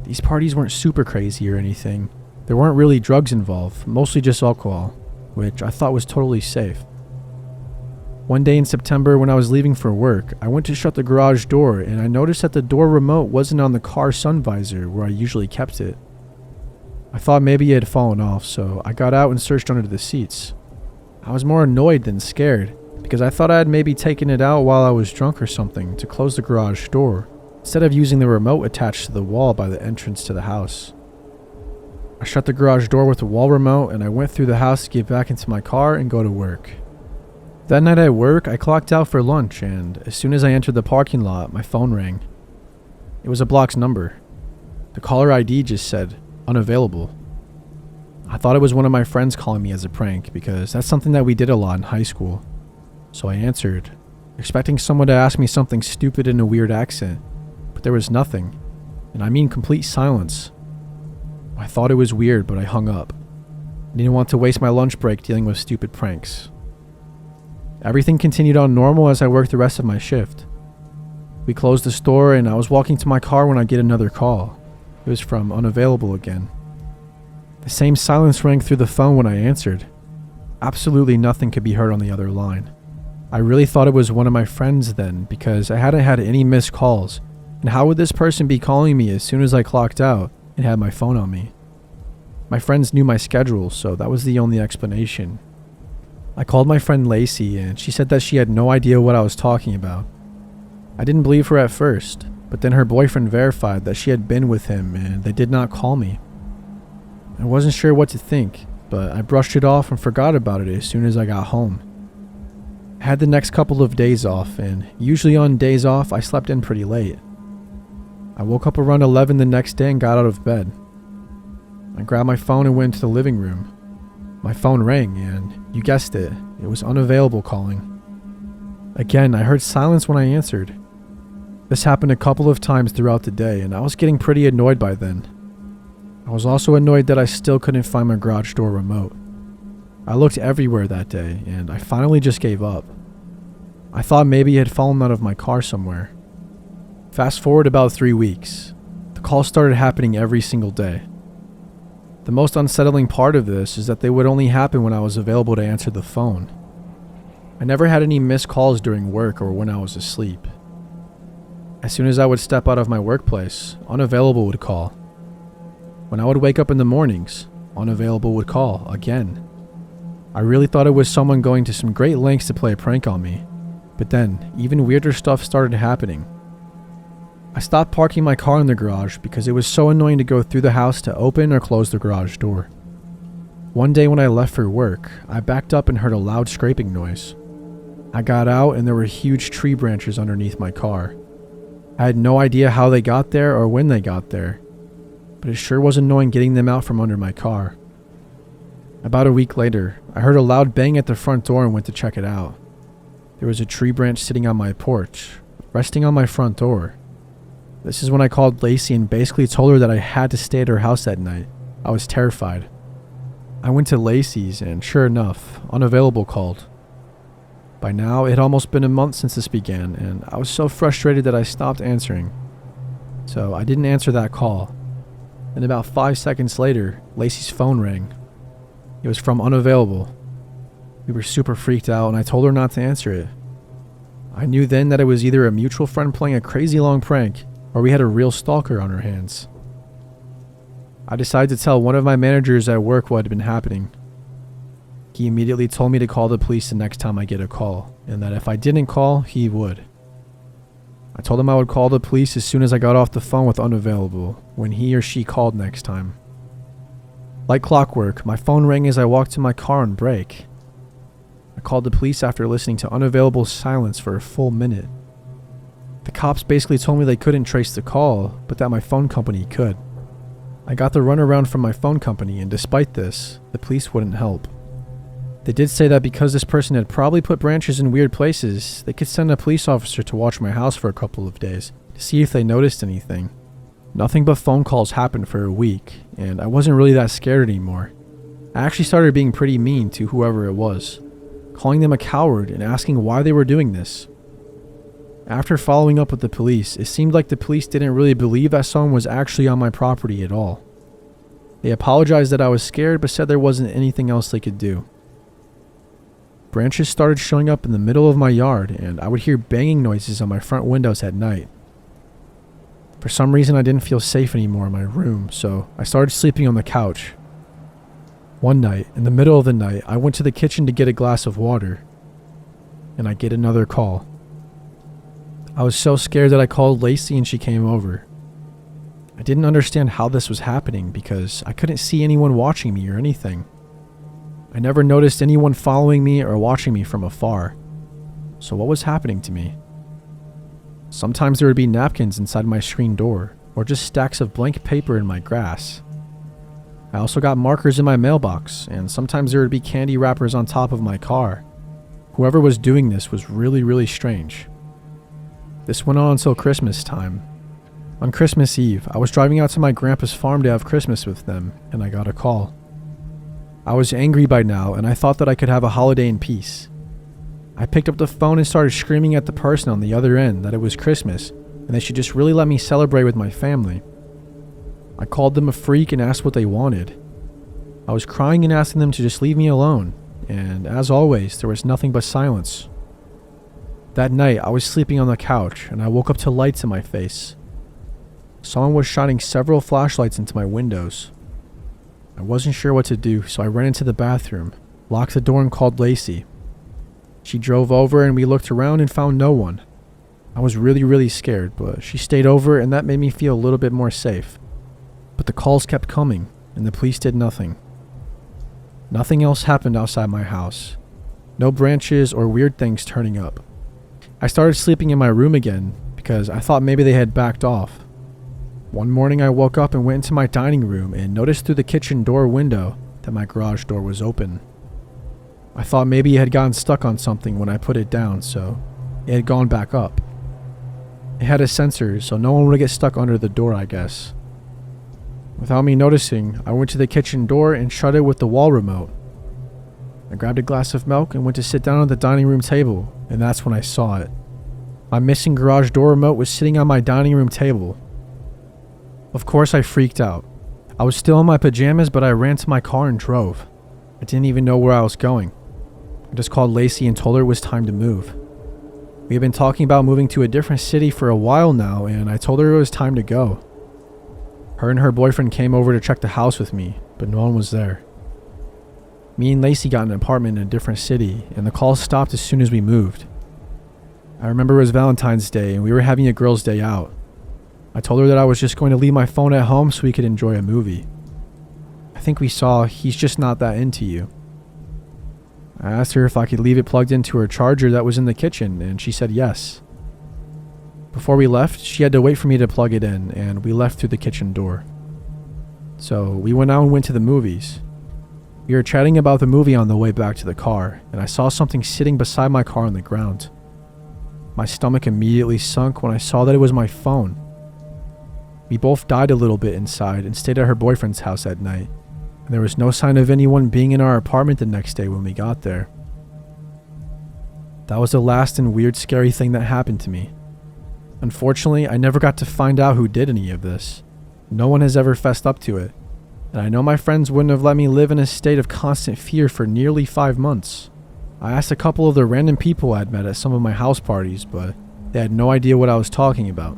These parties weren't super crazy or anything. There weren't really drugs involved, mostly just alcohol, which I thought was totally safe. One day in September when I was leaving for work, I went to shut the garage door and I noticed that the door remote wasn't on the car sun visor where I usually kept it. I thought maybe it had fallen off, so I got out and searched under the seats. I was more annoyed than scared, because I thought I had maybe taken it out while I was drunk or something to close the garage door, instead of using the remote attached to the wall by the entrance to the house. I shut the garage door with the wall remote and I went through the house to get back into my car and go to work. That night at work, I clocked out for lunch, and as soon as I entered the parking lot, my phone rang. It was a blocked number. The caller ID just said, unavailable. I thought it was one of my friends calling me as a prank because that's something that we did a lot in high school. So I answered, expecting someone to ask me something stupid in a weird accent, but there was nothing, and I mean complete silence. I thought it was weird, but I hung up. I didn't want to waste my lunch break dealing with stupid pranks. Everything continued on normal as I worked the rest of my shift. We closed the store and I was walking to my car when I get another call. It was from unavailable again. The same silence rang through the phone when I answered. Absolutely nothing could be heard on the other line. I really thought it was one of my friends then because I hadn't had any missed calls, and how would this person be calling me as soon as I clocked out and had my phone on me? My friends knew my schedule, so that was the only explanation. I called my friend Lacey and she said that she had no idea what I was talking about. I didn't believe her at first, but then her boyfriend verified that she had been with him and they did not call me. I wasn't sure what to think, but I brushed it off and forgot about it as soon as I got home. I had the next couple of days off, and usually on days off I slept in pretty late. I woke up around 11 the next day and got out of bed. I grabbed my phone and went to the living room. My phone rang, and you guessed it, it was unavailable calling. Again, I heard silence when I answered. This happened a couple of times throughout the day, and I was getting pretty annoyed by then. I was also annoyed that I still couldn't find my garage door remote. I looked everywhere that day, and I finally just gave up. I thought maybe it had fallen out of my car somewhere. Fast forward about 3 weeks. The calls started happening every single day. The most unsettling part of this is that they would only happen when I was available to answer the phone. I never had any missed calls during work or when I was asleep. As soon as I would step out of my workplace, unavailable would call. When I would wake up in the mornings, unavailable would call again. I really thought it was someone going to some great lengths to play a prank on me, but then even weirder stuff started happening. I stopped parking my car in the garage because it was so annoying to go through the house to open or close the garage door. One day when I left for work, I backed up and heard a loud scraping noise. I got out and there were huge tree branches underneath my car. I had no idea how they got there or when they got there, but it sure was annoying getting them out from under my car. About a week later, I heard a loud bang at the front door and went to check it out. There was a tree branch sitting on my porch, resting on my front door. This is when I called Lacey and basically told her that I had to stay at her house that night. I was terrified. I went to Lacey's and sure enough, unavailable called. By now, it had almost been a month since this began, and I was so frustrated that I stopped answering. So I didn't answer that call. And about 5 seconds later, Lacey's phone rang. It was from unavailable. We were super freaked out, and I told her not to answer it. I knew then that it was either a mutual friend playing a crazy long prank, or we had a real stalker on our hands. I decided to tell one of my managers at work what had been happening. He immediately told me to call the police the next time I get a call, and that if I didn't call, he would. I told him I would call the police as soon as I got off the phone with unavailable, when he or she called next time. Like clockwork, my phone rang as I walked to my car on break. I called the police after listening to unavailable silence for a full minute. The cops basically told me they couldn't trace the call, but that my phone company could. I got the runaround from my phone company, and despite this, the police wouldn't help. They did say that because this person had probably put branches in weird places, they could send a police officer to watch my house for a couple of days to see if they noticed anything. Nothing but phone calls happened for a week, and I wasn't really that scared anymore. I actually started being pretty mean to whoever it was, calling them a coward and asking why they were doing this. After following up with the police, it seemed like the police didn't really believe that someone was actually on my property at all. They apologized that I was scared but said there wasn't anything else they could do. Branches started showing up in the middle of my yard, and I would hear banging noises on my front windows at night. For some reason, I didn't feel safe anymore in my room, so I started sleeping on the couch. One night, in the middle of the night, I went to the kitchen to get a glass of water, and I get another call. I was so scared that I called Lacey and she came over. I didn't understand how this was happening because I couldn't see anyone watching me or anything. I never noticed anyone following me or watching me from afar. So what was happening to me? Sometimes there would be napkins inside my screen door, or just stacks of blank paper in my grass. I also got markers in my mailbox, and sometimes there would be candy wrappers on top of my car. Whoever was doing this was really strange. This went on until Christmas time. On Christmas Eve, I was driving out to my grandpa's farm to have Christmas with them, and I got a call. I was angry by now, and I thought that I could have a holiday in peace. I picked up the phone and started screaming at the person on the other end that it was Christmas, and they should just really let me celebrate with my family. I called them a freak and asked what they wanted. I was crying and asking them to just leave me alone, and as always, there was nothing but silence. That night, I was sleeping on the couch, and I woke up to lights in my face. Someone was shining several flashlights into my windows. I wasn't sure what to do, so I ran into the bathroom, locked the door, and called Lacey. She drove over and we looked around and found no one. I was really scared, but she stayed over and that made me feel a little bit more safe. But the calls kept coming, and the police did nothing. Nothing else happened outside my house. No branches or weird things turning up. I started sleeping in my room again because I thought maybe they had backed off. One morning I woke up and went into my dining room and noticed through the kitchen door window that my garage door was open. I thought maybe it had gotten stuck on something when I put it down, so it had gone back up. It had a sensor, so no one would get stuck under the door, I guess. Without me noticing, I went to the kitchen door and shut it with the wall remote. I grabbed a glass of milk and went to sit down at the dining room table, and that's when I saw it. My missing garage door remote was sitting on my dining room table. Of course I freaked out. I was still in my pajamas, but I ran to my car and drove. I didn't even know where I was going. I just called Lacey and told her it was time to move. We had been talking about moving to a different city for a while now, and I told her it was time to go. Her and her boyfriend came over to check the house with me, but no one was there. Me and Lacey got an apartment in a different city, and the call stopped as soon as we moved. I remember it was Valentine's Day, and we were having a girls' day out. I told her that I was just going to leave my phone at home so we could enjoy a movie. I think we saw He's Just Not That Into You. I asked her if I could leave it plugged into her charger that was in the kitchen, and she said yes. Before we left, she had to wait for me to plug it in, and we left through the kitchen door. So we went out and went to the movies. We were chatting about the movie on the way back to the car, and I saw something sitting beside my car on the ground. My stomach immediately sunk when I saw that it was my phone. We both died a little bit inside and stayed at her boyfriend's house at night, and there was no sign of anyone being in our apartment the next day when we got there. That was the last and weird, scary thing that happened to me. Unfortunately, I never got to find out who did any of this. No one has ever fessed up to it, and I know my friends wouldn't have let me live in a state of constant fear for nearly 5 months. I asked a couple of the random people I'd met at some of my house parties, but they had no idea what I was talking about.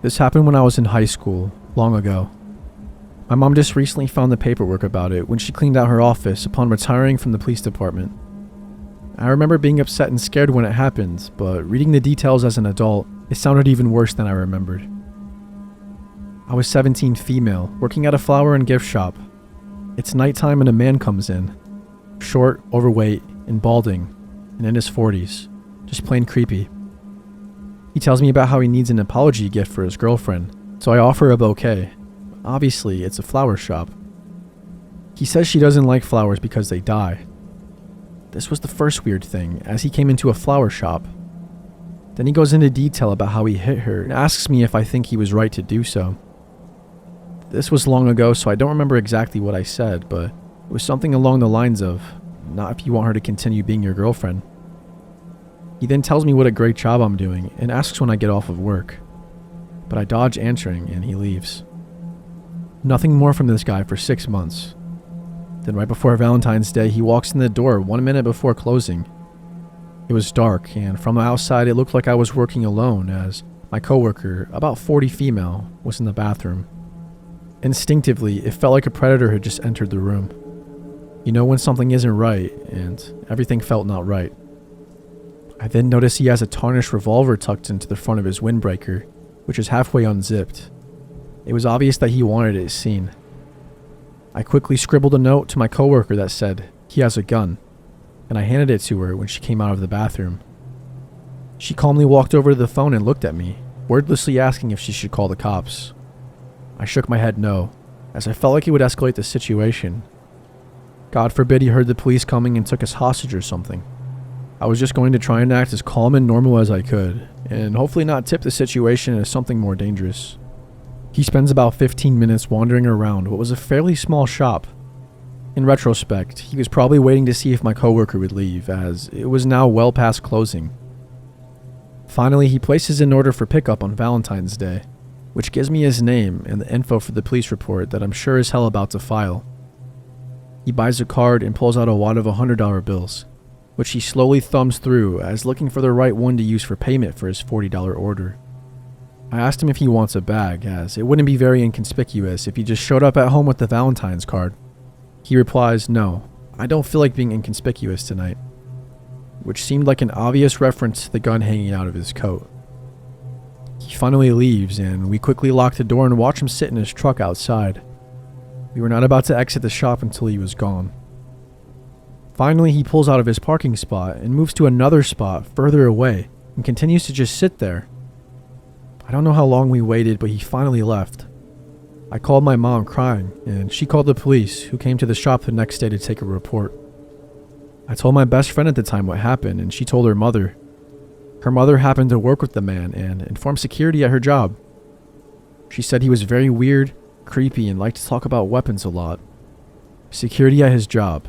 This happened when I was in high school, long ago. My mom just recently found the paperwork about it when she cleaned out her office upon retiring from the police department. I remember being upset and scared when it happened, but reading the details as an adult, it sounded even worse than I remembered. I was 17, female, working at a flower and gift shop. It's nighttime and a man comes in. Short, overweight, and balding, and in his 40s. Just plain creepy. He tells me about how he needs an apology gift for his girlfriend, so I offer a bouquet. Obviously, it's a flower shop. He says she doesn't like flowers because they die. This was the first weird thing, as he came into a flower shop. Then he goes into detail about how he hit her and asks me if I think he was right to do so. This was long ago, so I don't remember exactly what I said, but it was something along the lines of, not if you want her to continue being your girlfriend. He then tells me what a great job I'm doing and asks when I get off of work. But I dodge answering and he leaves. Nothing more from this guy for 6 months. Then right before Valentine's Day, he walks in the door 1 minute before closing. It was dark, and from the outside it looked like I was working alone as my coworker, about 40 female, was in the bathroom. Instinctively, it felt like a predator had just entered the room. You know when something isn't right, and everything felt not right. I then notice he has a tarnished revolver tucked into the front of his windbreaker, which is halfway unzipped. It was obvious that he wanted it seen. I quickly scribbled a note to my coworker that said, "He has a gun," and I handed it to her when she came out of the bathroom. She calmly walked over to the phone and looked at me, wordlessly asking if she should call the cops. I shook my head no, as I felt like it would escalate the situation. God forbid he heard the police coming and took us hostage or something. I was just going to try and act as calm and normal as I could, and hopefully not tip the situation into something more dangerous. He spends about 15 minutes wandering around what was a fairly small shop. In retrospect, he was probably waiting to see if my coworker would leave, as it was now well past closing. Finally, he places an order for pickup on Valentine's Day, which gives me his name and the info for the police report that I'm sure as hell about to file. He buys a card and pulls out a wad of $100 bills, which he slowly thumbs through as looking for the right one to use for payment for his $40 order. I asked him if he wants a bag, as it wouldn't be very inconspicuous if he just showed up at home with the Valentine's card. He replies, "No, I don't feel like being inconspicuous tonight," which seemed like an obvious reference to the gun hanging out of his coat. He finally leaves, and we quickly lock the door and watch him sit in his truck outside. We were not about to exit the shop until he was gone. Finally, he pulls out of his parking spot and moves to another spot further away and continues to just sit there. I don't know how long we waited, but he finally left. I called my mom crying, and she called the police, who came to the shop the next day to take a report. I told my best friend at the time what happened, and she told her mother. Her mother happened to work with the man and informed security at her job. She said he was very weird, creepy, and liked to talk about weapons a lot. Security at his job.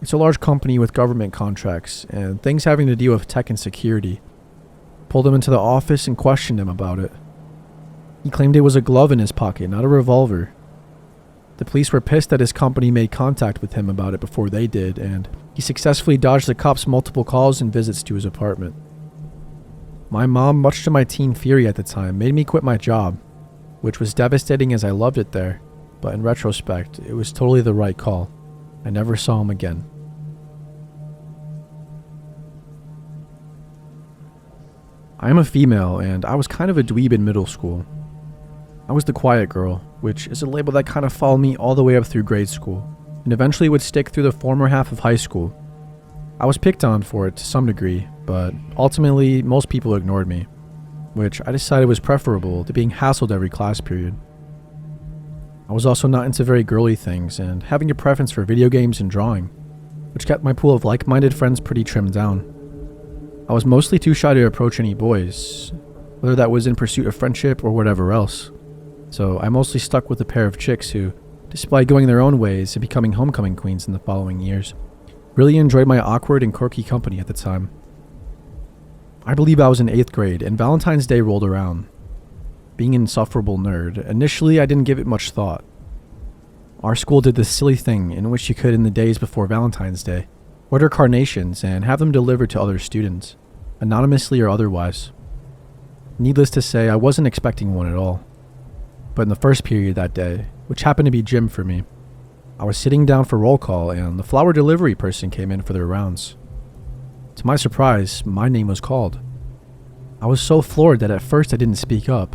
It's a large company with government contracts and things having to do with tech and security. Pulled him into the office and questioned him about it. He claimed it was a glove in his pocket, not a revolver. The police were pissed that his company made contact with him about it before they did, and he successfully dodged the cops' multiple calls and visits to his apartment. My mom, much to my teen fury at the time, made me quit my job, which was devastating as I loved it there, but in retrospect, it was totally the right call. I never saw him again. I am a female, and I was kind of a dweeb in middle school. I was the quiet girl, which is a label that kind of followed me all the way up through grade school, and eventually would stick through the former half of high school. I was picked on for it to some degree, but ultimately most people ignored me, which I decided was preferable to being hassled every class period. I was also not into very girly things, and having a preference for video games and drawing, which kept my pool of like-minded friends pretty trimmed down. I was mostly too shy to approach any boys, whether that was in pursuit of friendship or whatever else. So I mostly stuck with a pair of chicks who, despite going their own ways and becoming homecoming queens in the following years, really enjoyed my awkward and quirky company at the time. I believe I was in 8th grade and Valentine's Day rolled around. Being an insufferable nerd, initially I didn't give it much thought. Our school did this silly thing in which you could, in the days before Valentine's Day, order carnations and have them delivered to other students, anonymously or otherwise. Needless to say, I wasn't expecting one at all. But in the first period that day, which happened to be gym for me, I was sitting down for roll call and the flower delivery person came in for their rounds. To my surprise, my name was called. I was so floored that at first I didn't speak up,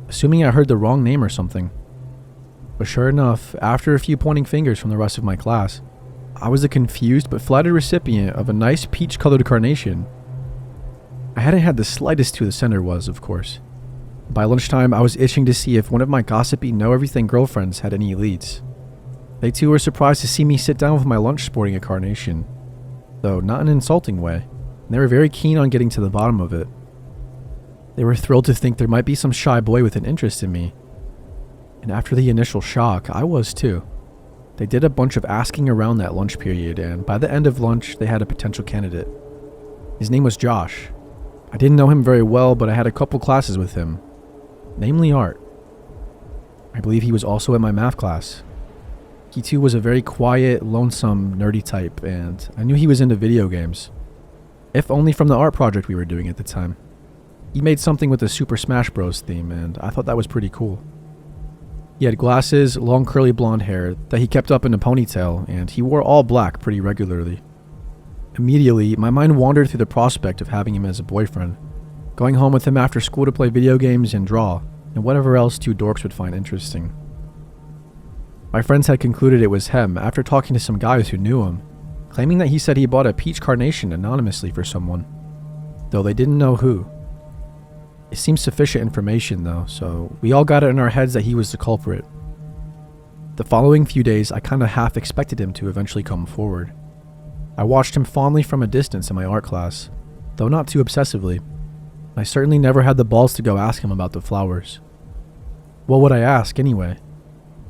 assuming I heard the wrong name or something. But sure enough, after a few pointing fingers from the rest of my class, I was a confused but flattered recipient of a nice peach-colored carnation. I hadn't had the slightest clue who the sender was, of course. By lunchtime, I was itching to see if one of my gossipy know-everything girlfriends had any leads. They too were surprised to see me sit down with my lunch sporting a carnation, though not in an insulting way, and they were very keen on getting to the bottom of it. They were thrilled to think there might be some shy boy with an interest in me. And after the initial shock, I was too. They did a bunch of asking around that lunch period, and by the end of lunch, they had a potential candidate. His name was Josh. I didn't know him very well, but I had a couple classes with him, namely art. I believe he was also in my math class. He too was a very quiet, lonesome, nerdy type, and I knew he was into video games. If only from the art project we were doing at the time. He made something with the Super Smash Bros. Theme, and I thought that was pretty cool. He had glasses, long curly blonde hair that he kept up in a ponytail, and he wore all black pretty regularly. Immediately, my mind wandered through the prospect of having him as a boyfriend, going home with him after school to play video games and draw, and whatever else two dorks would find interesting. My friends had concluded it was him after talking to some guys who knew him, claiming that he said he bought a peach carnation anonymously for someone, though they didn't know who. It seemed sufficient information though, so we all got it in our heads that he was the culprit. The following few days, I kinda half expected him to eventually come forward. I watched him fondly from a distance in my art class, though not too obsessively. I certainly never had the balls to go ask him about the flowers. What would I ask anyway?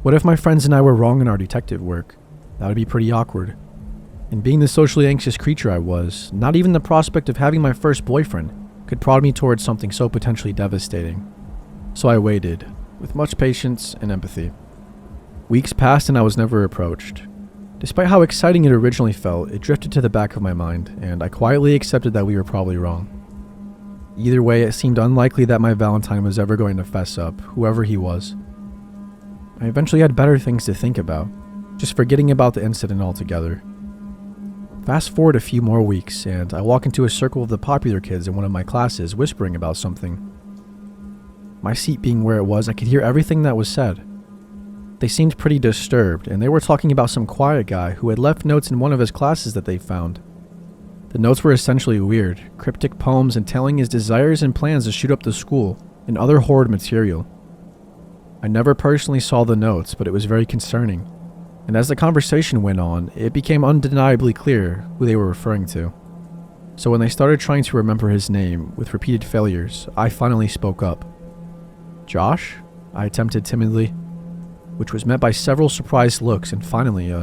What if my friends and I were wrong in our detective work? That would be pretty awkward. And being the socially anxious creature I was, not even the prospect of having my first boyfriend could prod me towards something so potentially devastating. So I waited, with much patience and empathy. Weeks passed and I was never approached. Despite how exciting it originally felt, it drifted to the back of my mind, and I quietly accepted that we were probably wrong. Either way, it seemed unlikely that my Valentine was ever going to fess up, whoever he was. I eventually had better things to think about, just forgetting about the incident altogether. Fast forward a few more weeks, and I walk into a circle of the popular kids in one of my classes whispering about something. My seat being where it was, I could hear everything that was said. They seemed pretty disturbed, and they were talking about some quiet guy who had left notes in one of his classes that they found. The notes were essentially weird, cryptic poems entailing his desires and plans to shoot up the school, and other horrid material. I never personally saw the notes, but it was very concerning, and as the conversation went on, it became undeniably clear who they were referring to. So when they started trying to remember his name, with repeated failures, I finally spoke up. "Josh?" I attempted timidly, which was met by several surprised looks, and finally,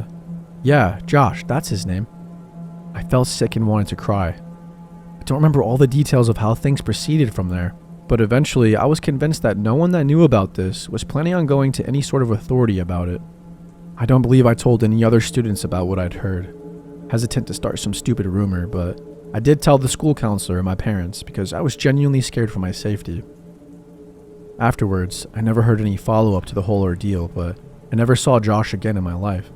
"Yeah, Josh, that's his name." I felt sick and wanted to cry. I don't remember all the details of how things proceeded from there, but eventually I was convinced that no one that knew about this was planning on going to any sort of authority about it. I don't believe I told any other students about what I'd heard, hesitant to start some stupid rumor, but I did tell the school counselor and my parents because I was genuinely scared for my safety. Afterwards, I never heard any follow-up to the whole ordeal, but I never saw Josh again in my life.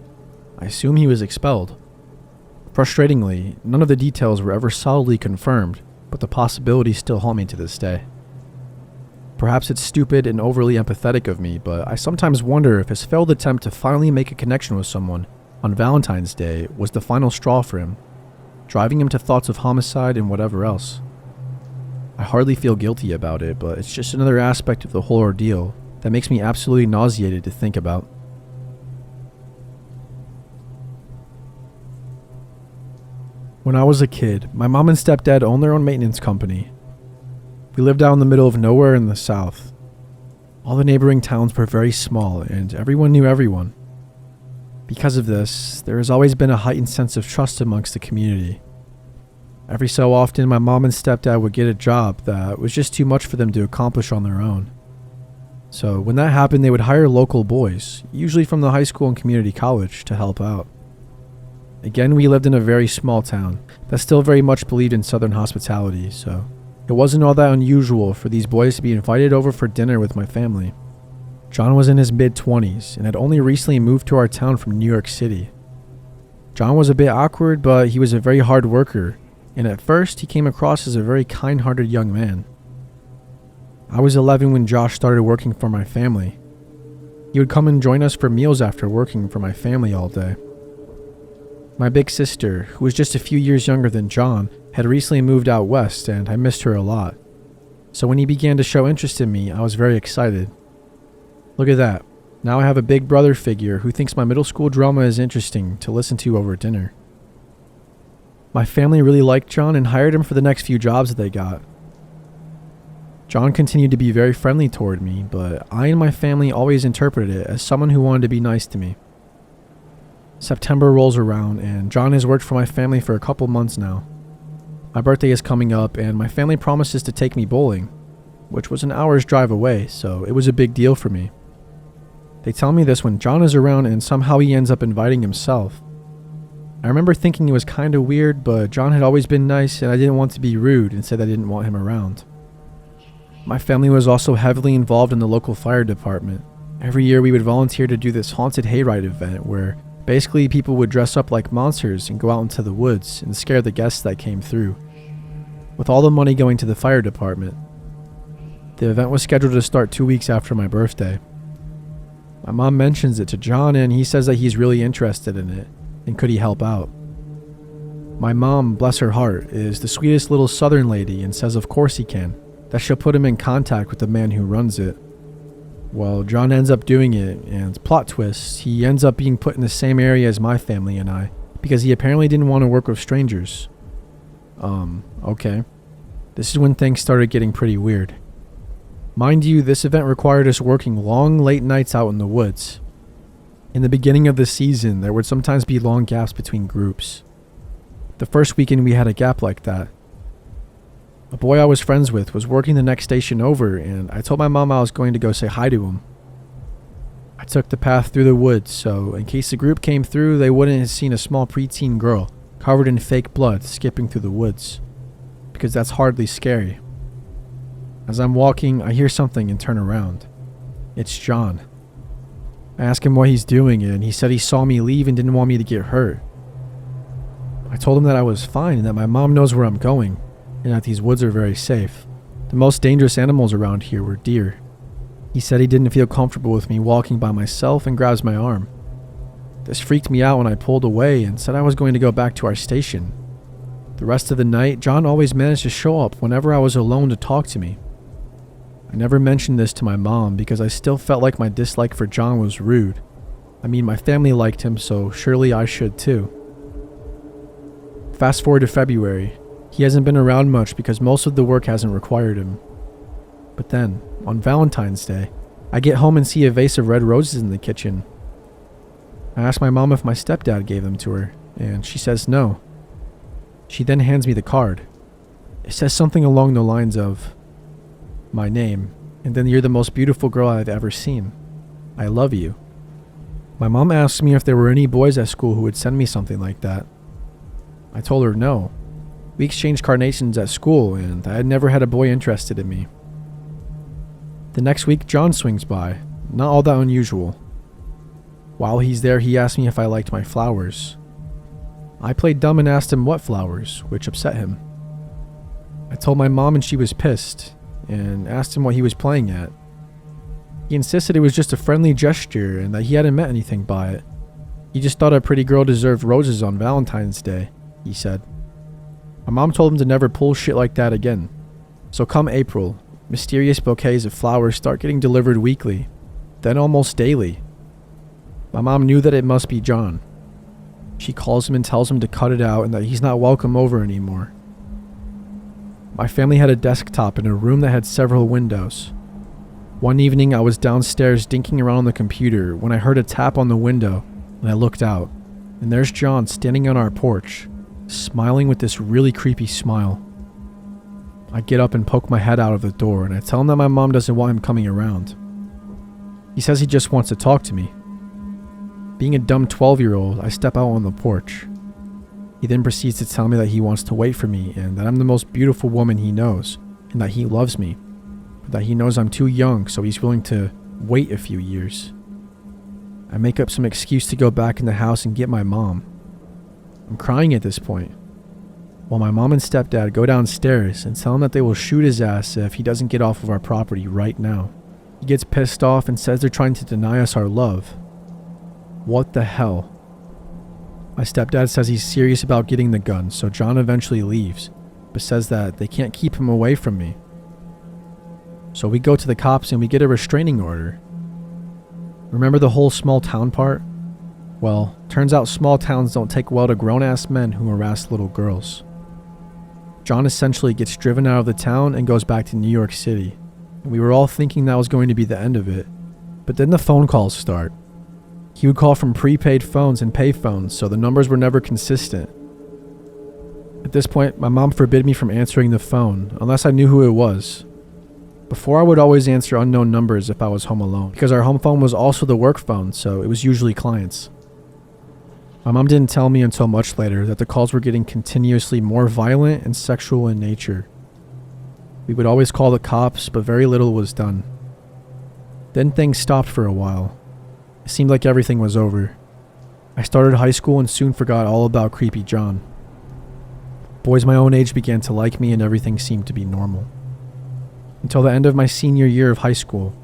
I assume he was expelled. Frustratingly, none of the details were ever solidly confirmed, but the possibilities still haunt me to this day. Perhaps it's stupid and overly empathetic of me, but I sometimes wonder if his failed attempt to finally make a connection with someone on Valentine's Day was the final straw for him, driving him to thoughts of homicide and whatever else. I hardly feel guilty about it, but it's just another aspect of the whole ordeal that makes me absolutely nauseated to think about. When I was a kid, my mom and stepdad owned their own maintenance company. We lived out in the middle of nowhere in the south. All the neighboring towns were very small, and everyone knew everyone. Because of this, there has always been a heightened sense of trust amongst the community. Every so often, my mom and stepdad would get a job that was just too much for them to accomplish on their own. So when that happened, they would hire local boys, usually from the high school and community college, to help out. Again, we lived in a very small town that still very much believed in Southern hospitality, so it wasn't all that unusual for these boys to be invited over for dinner with my family. John was in his mid-20s and had only recently moved to our town from New York City. John was a bit awkward, but he was a very hard worker, and at first he came across as a very kind-hearted young man. I was 11 when Josh started working for my family. He would come and join us for meals after working for my family all day. My big sister, who was just a few years younger than John, had recently moved out west, and I missed her a lot. So when he began to show interest in me, I was very excited. Look at that. Now I have a big brother figure who thinks my middle school drama is interesting to listen to over dinner. My family really liked John and hired him for the next few jobs that they got. John continued to be very friendly toward me, but I and my family always interpreted it as someone who wanted to be nice to me. September rolls around, and John has worked for my family for a couple months now. My birthday is coming up, and my family promises to take me bowling, which was an hour's drive away, so it was a big deal for me. They tell me this when John is around, and somehow he ends up inviting himself. I remember thinking it was kind of weird, but John had always been nice, and I didn't want to be rude and said I didn't want him around. My family was also heavily involved in the local fire department. Every year we would volunteer to do this haunted hayride event where basically people would dress up like monsters and go out into the woods and scare the guests that came through, with all the money going to the fire department. The event was scheduled to start 2 weeks after my birthday. My mom mentions it to John, and he says that he's really interested in it, and could he help out. My mom, bless her heart, is the sweetest little southern lady and says of course he can, that she'll put him in contact with the man who runs it. Well, John ends up doing it, and plot twist, he ends up being put in the same area as my family and I, because he apparently didn't want to work with strangers. Okay. This is when things started getting pretty weird. Mind you, this event required us working long, late nights out in the woods. In the beginning of the season, there would sometimes be long gaps between groups. The first weekend we had a gap like that. A boy I was friends with was working the next station over, and I told my mom I was going to go say hi to him. I took the path through the woods, so in case the group came through, they wouldn't have seen a small preteen girl covered in fake blood skipping through the woods, because that's hardly scary. As I'm walking, I hear something and turn around. It's John. I ask him what he's doing, and he said he saw me leave and didn't want me to get hurt. I told him that I was fine and that my mom knows where I'm going, and that these woods are very safe. The most dangerous animals around here were deer, He said he didn't feel comfortable with me walking by myself and grabs my arm. This freaked me out when I pulled away and said I was going to go back to our station. The rest of the night, John always managed to show up whenever I was alone to talk to me. I never mentioned this to my mom because I still felt like my dislike for John was rude. I mean, my family liked him, so surely I should too. Fast forward to February. He hasn't been around much because most of the work hasn't required him. But then, on Valentine's Day, I get home and see a vase of red roses in the kitchen. I ask my mom if my stepdad gave them to her, and she says no. She then hands me the card. It says something along the lines of, my name, and then you're the most beautiful girl I've ever seen. I love you. My mom asked me if there were any boys at school who would send me something like that. I told her no. We exchanged carnations at school, and I had never had a boy interested in me. The next week, John swings by, not all that unusual. While he's there, he asked me if I liked my flowers. I played dumb and asked him what flowers, which upset him. I told my mom and she was pissed, and asked him what he was playing at. He insisted it was just a friendly gesture and that he hadn't meant anything by it. He just thought a pretty girl deserved roses on Valentine's Day, he said. My mom told him to never pull shit like that again. So come April, mysterious bouquets of flowers start getting delivered weekly, then almost daily. My mom knew that it must be John. She calls him and tells him to cut it out and that he's not welcome over anymore. My family had a desktop in a room that had several windows. One evening I was downstairs dinking around on the computer when I heard a tap on the window and I looked out, and there's John standing on our porch, smiling with this really creepy smile. I get up and poke my head out of the door and I tell him that my mom doesn't want him coming around. He says he just wants to talk to me. Being a dumb 12-year-old, I step out on the porch. He then proceeds to tell me that he wants to wait for me and that I'm the most beautiful woman he knows and that he loves me, but that he knows I'm too young, so he's willing to wait a few years. I make up some excuse to go back in the house and get my mom. I'm crying at this point, while my mom and stepdad go downstairs and tell him that they will shoot his ass if he doesn't get off of our property right now. He gets pissed off and says they're trying to deny us our love. What the hell? My stepdad says he's serious about getting the gun, so John eventually leaves, but says that they can't keep him away from me. So we go to the cops and we get a restraining order. Remember the whole small town part? Well, turns out small towns don't take well to grown-ass men who harass little girls. John essentially gets driven out of the town and goes back to New York City, and we were all thinking that was going to be the end of it. But then the phone calls start. He would call from prepaid phones and pay phones, so the numbers were never consistent. At this point, my mom forbid me from answering the phone unless I knew who it was. Before, I would always answer unknown numbers if I was home alone, because our home phone was also the work phone, so it was usually clients. My mom didn't tell me until much later that the calls were getting continuously more violent and sexual in nature. We would always call the cops, but very little was done. Then things stopped for a while. It seemed like everything was over. I started high school and soon forgot all about creepy John. Boys my own age began to like me and everything seemed to be normal. Until the end of my senior year of high school,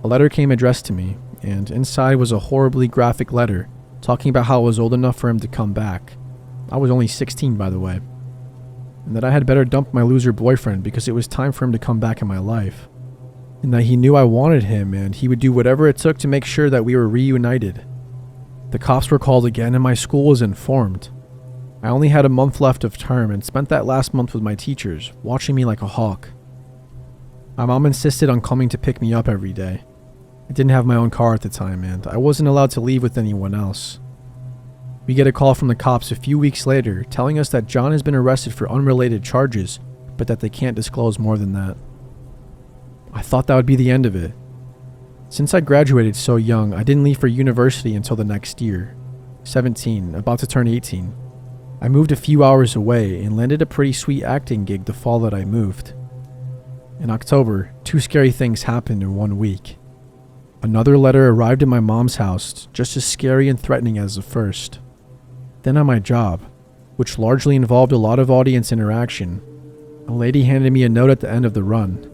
a letter came addressed to me, and inside was a horribly graphic letter talking about how I was old enough for him to come back. I was only 16, by the way. And that I had better dump my loser boyfriend because it was time for him to come back in my life. And that he knew I wanted him and he would do whatever it took to make sure that we were reunited. The cops were called again and my school was informed. I only had a month left of term and spent that last month with my teachers, watching me like a hawk. My mom insisted on coming to pick me up every day. I didn't have my own car at the time and I wasn't allowed to leave with anyone else. We get a call from the cops a few weeks later telling us that John has been arrested for unrelated charges, but that they can't disclose more than that. I thought that would be the end of it. Since I graduated so young, I didn't leave for university until the next year. 17, about to turn 18. I moved a few hours away and landed a pretty sweet acting gig the fall that I moved. In October, 2 scary things happened in 1 week. Another letter arrived at my mom's house, just as scary and threatening as the first. Then on my job, which largely involved a lot of audience interaction, a lady handed me a note at the end of the run.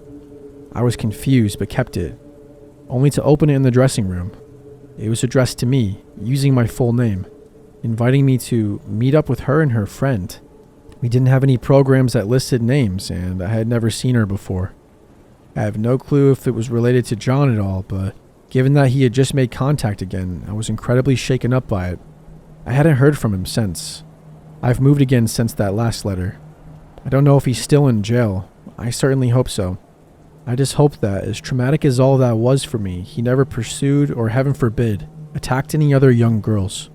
I was confused but kept it. only to open it in the dressing room. It was addressed to me, using my full name, inviting me to meet up with her and her friend. We didn't have any programs that listed names, and I had never seen her before. I have no clue if it was related to John at all, but given that he had just made contact again, I was incredibly shaken up by it. I hadn't heard from him since. I've moved again since that last letter. I don't know if he's still in jail. I certainly hope so. I just hope that, as traumatic as all that was for me, he never pursued or, heaven forbid, attacked any other young girls.